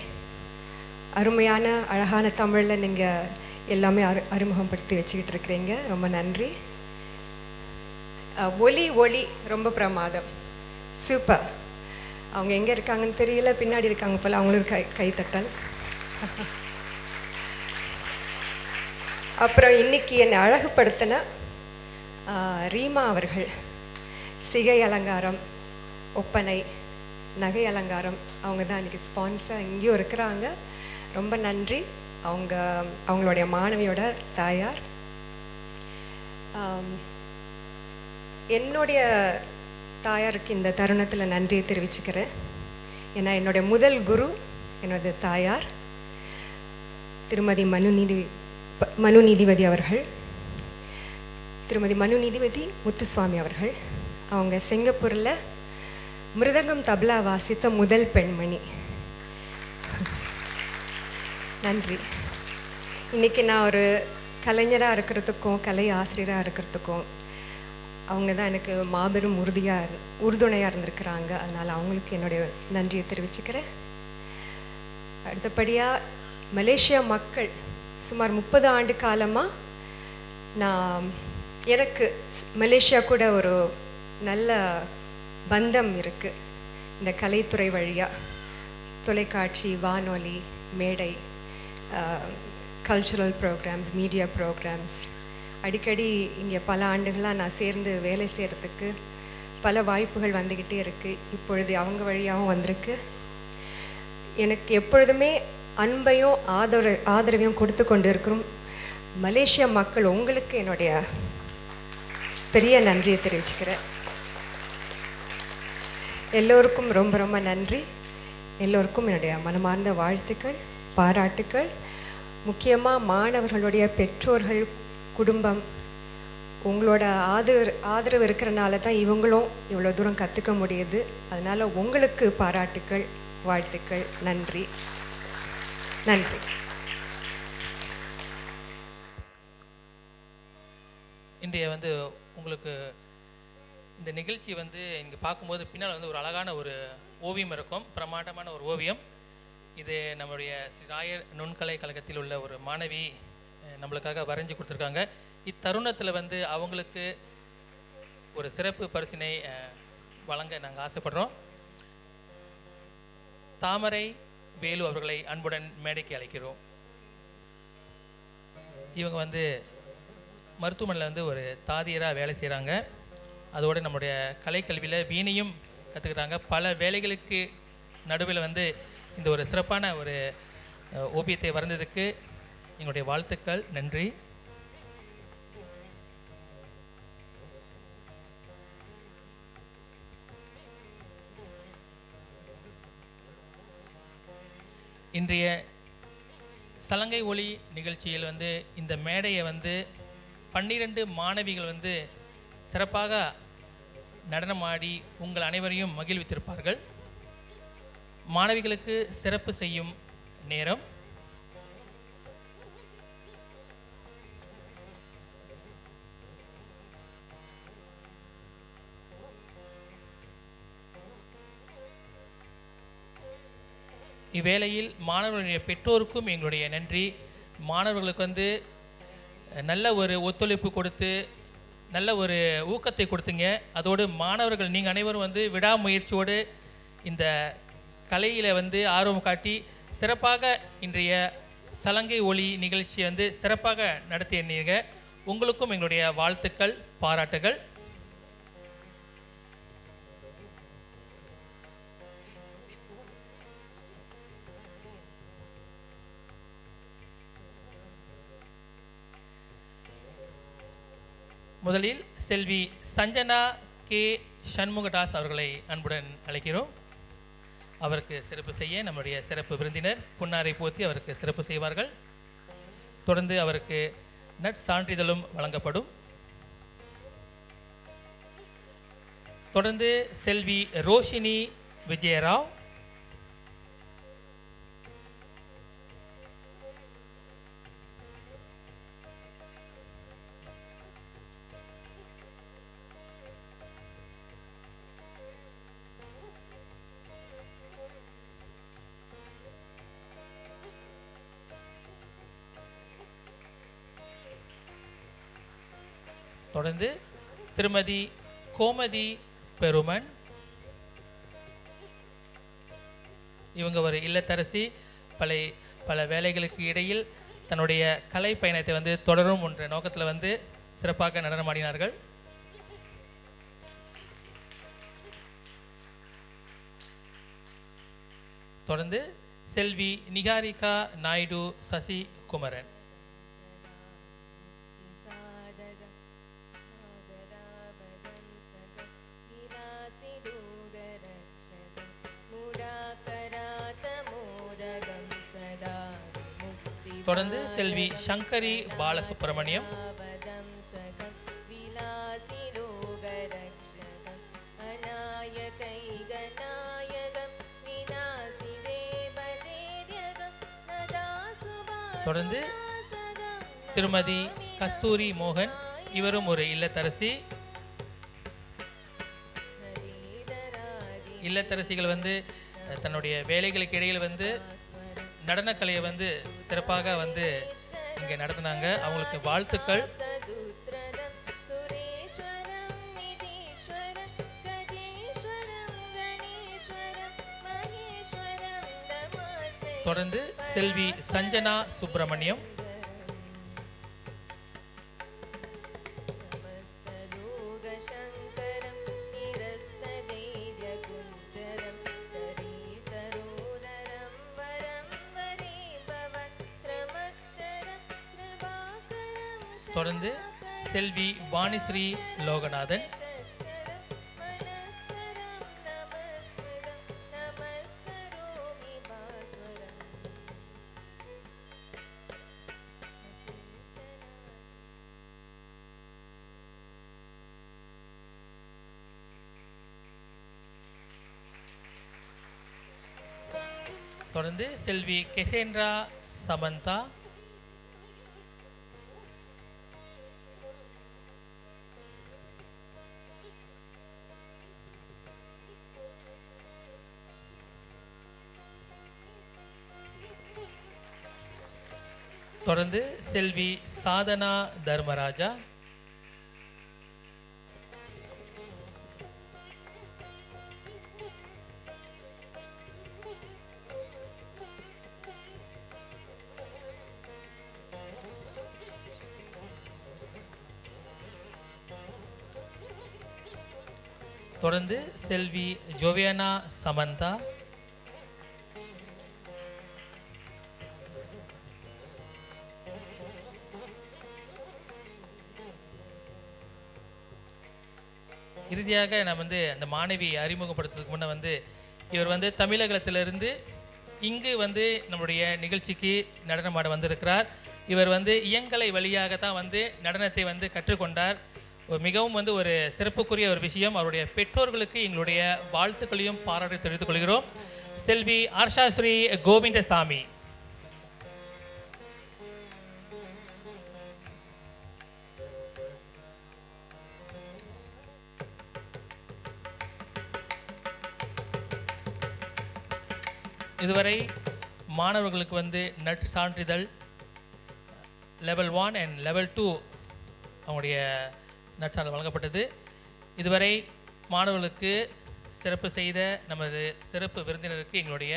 அருமையான அழகான தமிழில் நீங்கள் எல்லாமே அறிமுகப்படுத்தி வச்சுக்கிட்டு இருக்கிறீங்க. ரொம்ப நன்றி. ஒளி ரொம்ப பிரமாதம், சூப்பர். அவங்க எங்கே இருக்காங்கன்னு தெரியல, பின்னாடி இருக்காங்க போல். அவங்களுக்கு கைத்தட்டல். அப்புறம் இன்னைக்கு என்னை அழகுபடுத்தின ரீமா அவர்கள், சிகை அலங்காரம், ஒப்பனை, நகை அலங்காரம், அவங்க தான் இன்றைக்கி ஸ்பான்சர். இங்கேயும் இருக்கிறாங்க. ரொம்ப நன்றி. அவங்களுடைய மாணவியோட தாயார். என்னுடைய தாயாருக்கு இந்த தருணத்தில் நன்றியை தெரிவிச்சுக்கிறேன். ஏன்னா என்னுடைய முதல் குரு என்னோட தாயார் திருமதி மனு நீதிபதி அவர்கள், திருமதி மனு நீதிபதி முத்துசுவாமி அவர்கள். அவங்க சிங்கப்பூரில் மிருதங்கம் தப்லா வாசித்த முதல் பெண்மணி. நன்றி. இன்றைக்கி நான் ஒரு கலைஞராக இருக்கிறதுக்கும் கலை ஆசிரியராக இருக்கிறதுக்கும் அவங்க தான் எனக்கு மாபெரும் உறுதுணையாக இருந்திருக்கிறாங்க. அதனால் அவங்களுக்கு என்னுடைய நன்றியை தெரிவிச்சுக்கிறேன். அடுத்தபடியாக மலேசியா மக்கள் சுமார் 30 ஆண்டு காலமாக எனக்கு மலேசியா கூட ஒரு நல்ல பந்தம் இருக்குது. இந்த கலைத்துறை வழியாக தொலைக்காட்சி, வானொலி, மேடை, கல்ச்சுரல் ப்ரோக்ராம்ஸ், மீடியா ப்ரோக்ராம்ஸ், அடிக்கடி இங்கே பல ஆண்டுகளாக நான் சேர்ந்து வேலை செய்கிறதுக்கு பல வாய்ப்புகள் வந்துக்கிட்டே இருக்குது. இப்பொழுது அவங்க வழியாகவும் வந்திருக்கு. எனக்கு எப்பொழுதுமே அன்பையும் ஆதரவையும் கொடுத்து கொண்டு இருக்கிறோம் மலேசியா மக்கள். உங்களுக்கு என்னுடைய பெரிய நன்றியை தெரிவிச்சுக்கிறேன். எல்லோருக்கும் ரொம்ப ரொம்ப நன்றி. எல்லோருக்கும் என்னுடைய மனமார்ந்த வாழ்த்துக்கள், பாராட்டுக்கள். முக்கியமாக மாணவர்களுடைய பெற்றோர்கள், குடும்பம், உங்களோட ஆதரவு இருக்கிறனால தான் இவங்களும் இவ்வளோ தூரம் கற்றுக்க முடியுது. அதனால் உங்களுக்கு பாராட்டுக்கள், வாழ்த்துக்கள். நன்றி, நன்றி. இன்றைய உங்களுக்கு இந்த நிகழ்ச்சி இங்கே பார்க்கும்போது பின்னால் ஒரு அழகான ஒரு ஓவியம் இருக்கும், பிரமாண்டமான ஒரு ஓவியம். இது நம்முடைய ஸ்ரீ ராயர் நுண்கலை கழகத்தில் உள்ள ஒரு மாணவி நம்மளுக்காக வரைஞ்சி கொடுத்துருக்காங்க. இத்தருணத்தில் வந்து அவங்களுக்கு ஒரு சிறப்பு பரிசினை வழங்க நாங்கள் ஆசைப்படுறோம். தாமரை வேலு அவர்களை அன்புடன் மேடைக்கு அழைக்கிறோம். இவங்க வந்து மருத்துவமனையில் வந்து ஒரு தாதியராக வேலை செய்கிறாங்க. அதோடு நம்முடைய கலைக்கல்வியில் வீணையும் கற்றுக்கிறாங்க. பல வேலைகளுக்கு நடுவில் வந்து இந்த ஒரு சிறப்பான ஒரு ஓவியத்தை வரைந்ததுக்கு எங்களுடைய வாழ்த்துக்கள், நன்றி. இன்றைய சலங்கை ஒளி நிகழ்ச்சியில் வந்து இந்த மேடையை வந்து 12 மாணவிகள் வந்து சிறப்பாக நடனமாடி உங்கள் அனைவரையும் மகிழ்வித்திருப்பார்கள். மாணவிகளுக்கு சிறப்பு செய்யும் நேரம். இவ்வேளையில் மாணவர்களுடைய பெற்றோருக்கும் எங்களுடைய நன்றி. மாணவர்களுக்கு வந்து நல்ல ஒரு ஒத்துழைப்பு கொடுத்து நல்ல ஒரு ஊக்கத்தை கொடுத்தீங்க. அதோடு மாணவர்கள் நீங்கள் அனைவரும் வந்து விடாமுயற்சியோடு இந்த கலையில் வந்து ஆர்வம் காட்டி சிறப்பாக இன்றைய சலங்கை ஒளி நிகழ்ச்சியை வந்து சிறப்பாக நடத்தினீங்க. உங்களுக்கும் எங்களுடைய வாழ்த்துக்கள், பாராட்டுகள். முதலில் செல்வி சஞ்சனா கே சண்முகதாஸ் அவர்களை அன்புடன் அழைக்கிறோம். அவருக்கு சிறப்பு செய்ய நம்முடைய சிறப்பு விருந்தினர் புன்னாரை போத்தி அவருக்கு சிறப்பு செய்வார்கள். தொடர்ந்து அவருக்கு நற்சான்றிதழும் வழங்கப்படும். தொடர்ந்து செல்வி ரோஷினி விஜயராவ், தொடர்ந்து திருமதி கோமதி பெருமன். இவங்க ஒரு இல்லத்தரசி. பல வேலைகளுக்கு இடையில் தன்னுடைய கலை பயணத்தை வந்து தொடரும் என்ற நோக்கத்தில் வந்து சிறப்பாக நடனமாடினார்கள். தொடர்ந்து செல்வி நிகாரிகா நாயுடு சசி குமரன். தொடர்ந்து செல்வி சங்கரி பாலசுப்ரமணியம். தொடர்ந்து திருமதி கஸ்தூரி மோகன். இவரும் ஒரு இல்லத்தரசி. இல்லத்தரசிகள் வந்து தன்னுடைய வேலைகளுக்கு இடையில் வந்து நடனக்கலையை வந்து சிறப்பாக வந்து இங்கே நடத்தினாங்க. அவங்களுக்கு வாழ்த்துக்கள். தொடர்ந்து செல்வி சஞ்சனா சுப்பிரமணியம். தொடர்ந்து செல்வி வாணிஸ்ரீ லோகநாதன். தொடர்ந்து செல்வி கெசேந்திரா சமந்தா. தொடர்ந்து செல்வி சாதனா தர்மராஜா. தொடர்ந்து செல்வி ஜோவியானா சமந்தா. இறுதியாக நான் அந்த மாணவி அறிமுகப்படுத்துறதுக்கு முன்னே இவர் தமிழகத்திலிருந்து இங்கு நம்முடைய நிகழ்ச்சிக்கு நடனமாட வந்திருக்கிறார். இவர் இயங்கலை வழியாக தான் நடனத்தை கற்றுக்கொண்டார். மிகவும் ஒரு சிறப்புக்குரிய ஒரு விஷயம். அவருடைய பெற்றோர்களுக்கு எங்களுடைய வாழ்த்துக்களையும் பாராட்டு தெரிவித்துக் கொள்கிறோம். செல்வி ஆர்ஷாஸ்ரீ கோவிந்தசாமி. இதுவரை மாணவர்களுக்கு நற்சான்றிதழ் லெவல் 1 அண்ட் லெவல் 2 அவங்களுடைய நற்சான்றிதழ் வழங்கப்பட்டது. இதுவரை மாணவர்களுக்கு சிறப்பு செய்த நமது சிறப்பு விருந்தினருக்கு எங்களுடைய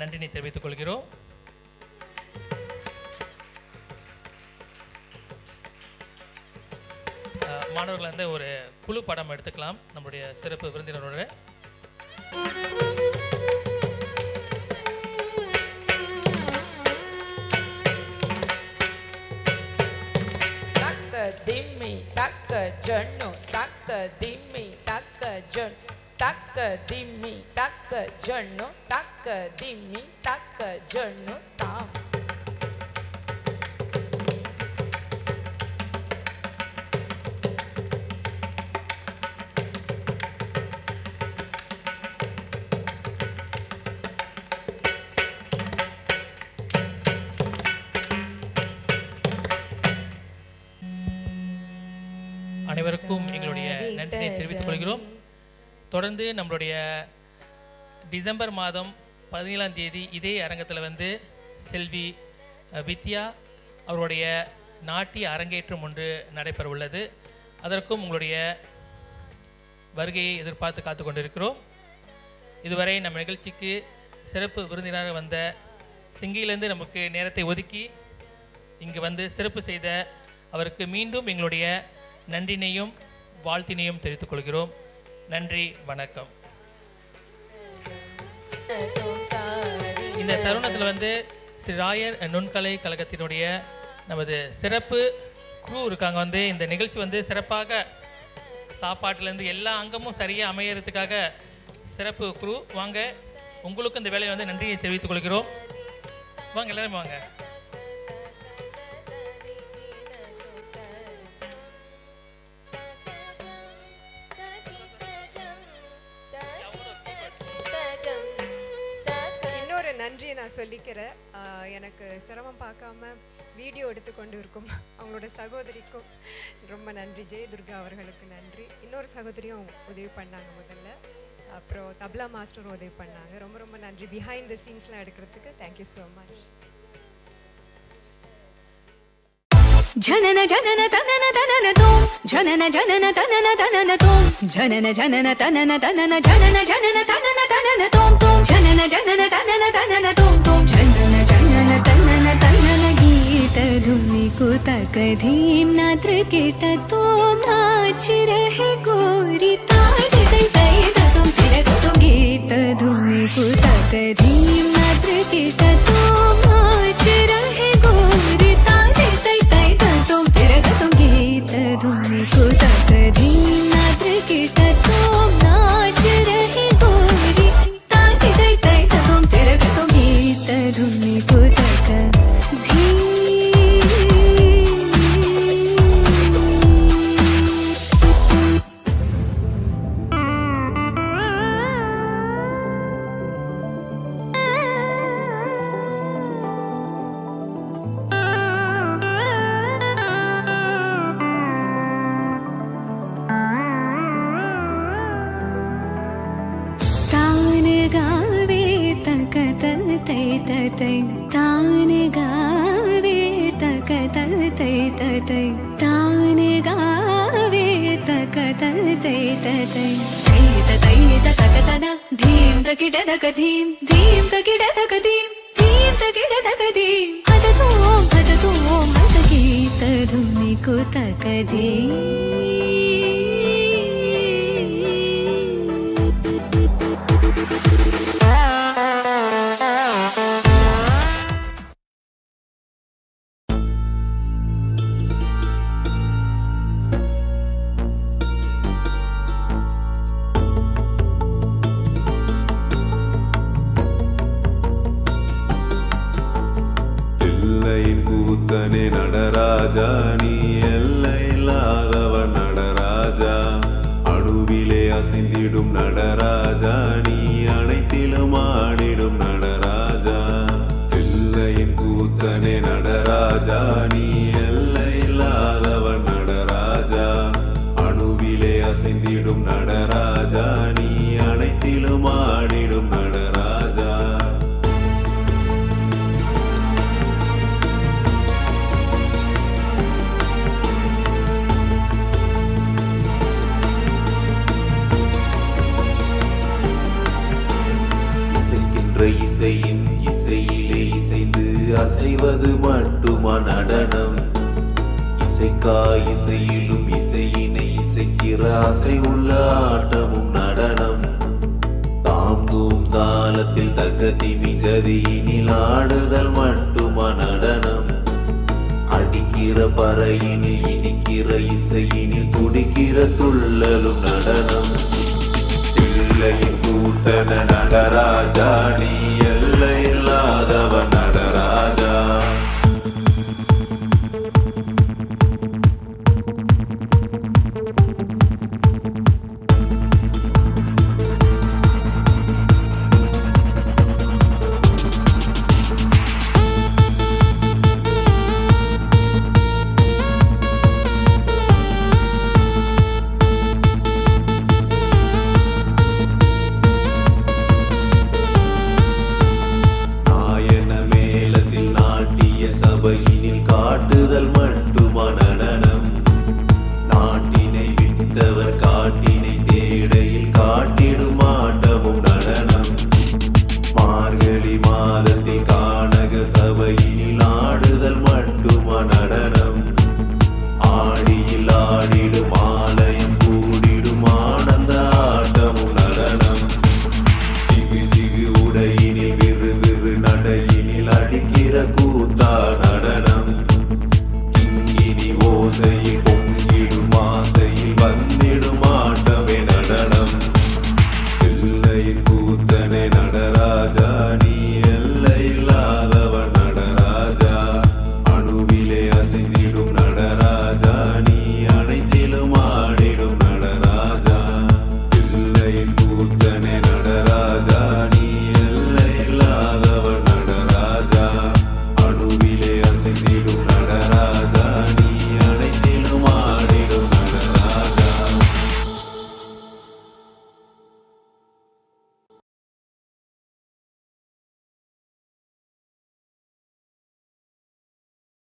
நன்றினை தெரிவித்துக் கொள்கிறோம். மாணவர்கள் ஒரு குழு படம் எடுத்துக்கலாம் நம்முடைய சிறப்பு விருந்தினரோட. Dimmi takka jonnu takka dimmi takka jonnu takka dimmi takka jonnu takka dimmi takka jonnu tam. அனைவருக்கும் எங்களுடைய நன்றியை தெரிவித்துக் கொள்கிறோம். தொடர்ந்து நம்மளுடைய டிசம்பர் மாதம் 17ஆம் தேதி இதே அரங்கத்தில் செல்வி வித்யா அவருடைய நாட்டிய அரங்கேற்றம் ஒன்று நடைபெற உள்ளது. அதற்கும் உங்களுடைய வருகையை எதிர்பார்த்து காத்து கொண்டிருக்கிறோம். இதுவரை நம்ம நிகழ்ச்சிக்கு சிறப்பு விருந்தினராக வந்த சிங்கியிலிருந்து நமக்கு நேரத்தை ஒதுக்கி இங்கு சிறப்பு செய்த அவருக்கு மீண்டும் எங்களுடைய நன்றினையும் வாழ்த்தினையும் தெரிவித்துக் கொள்கிறோம். நன்றி, வணக்கம். இந்த தருணத்தில் ஸ்ரீ ராயர் நுண்கலை கழகத்தினுடைய நமது சிறப்பு குழு இருக்காங்க. இந்த நிகழ்ச்சி சிறப்பாக சாப்பாட்டிலேருந்து எல்லா அங்கமும் சரியாக அமையறதுக்காக சிறப்பு குழு வாங்க. உங்களுக்கும் இந்த வேலையை நன்றியை தெரிவித்துக் கொள்கிறோம். வாங்க, எல்லாரும் வாங்க. நன்றியை நான் சொல்லிக்கிறேன். எனக்கு சிரமம் பார்க்காம வீடியோ எடுத்துக்கொண்டு இருக்கும் அவங்களோட சகோதரிக்கும் ரொம்ப நன்றி. ஜெய துர்கா அவர்களுக்கு நன்றி. இன்னொரு சகோதரியும் உதவி பண்ணாங்க முதல்ல. அப்புறம் தப்லா மாஸ்டரும் உதவி பண்ணாங்க. ரொம்ப ரொம்ப நன்றி. பிஹைண்ட் த சீன்ஸ்லாம் எடுக்கிறதுக்கு தேங்க்யூ ஸோ மச். ஜனன ஜனன தனன தனன தோம் ஜனன ஜனன தனன தனன தோம் ஜனன ஜனன தனன தனன ஜனன ஜனன தனன தனன தோம் தோம் ஜனன ஜனன தனன தனன தோம் தோம் ஜனன ஜனன தனன தனன गीत धुनि को तकधीम नात्र केट तो नाच रहे गोरी ताज तै तै तुम तेरे तुम गीत धुनि को तकधीम नात्र केट तो नाच रहे गोरी ताज तै तै तुम तेरे तुम गीत धुनि को तकधीम नात्र केट तो नाच रहे गोरी ताज तै तै तुम तेरे तुम गीत धुनि को तान गावे तै तै तकतन धीं तकिड तक धीं तकिड तक धीं तकिड तक धीं हदतों हदगीत धुनि कुतक தில்லையின் கூத்தனே நடராஜா நீ எல்லையில்லாதவன் நடராஜா அணுவிலே அசைந்திடும் நடராஜா நீ அனைத்திலும் ஆடிடும் நடராஜா தில்லையின் கூத்தனே நடராஜா நீ எல்லையில்லாதவன் நடராஜா அணுவிலே அசைந்திடும் நடராஜா நீ அனைத்திலும் ஆடிடும் நடராஜா இசைக்கின்ற இசையின் இசையிலே இசைந்து அசைவது மட்டுமா நடனம் இசைக்கா இசையிலும் இசையினை இசைக்கிற அசை உள்ள ஆட்டமும் நடனம் தாங்கும் தாளத்தில் தகதிமி ஜதியினில் ஆடுதல் மட்டுமா நடனம் அடிக்கிற பறையினில் இடிக்கிற இசையினில் துடிக்கிற துள்ளலும் நடனம் தில்லையின் கூத்தன நடராஜா நீ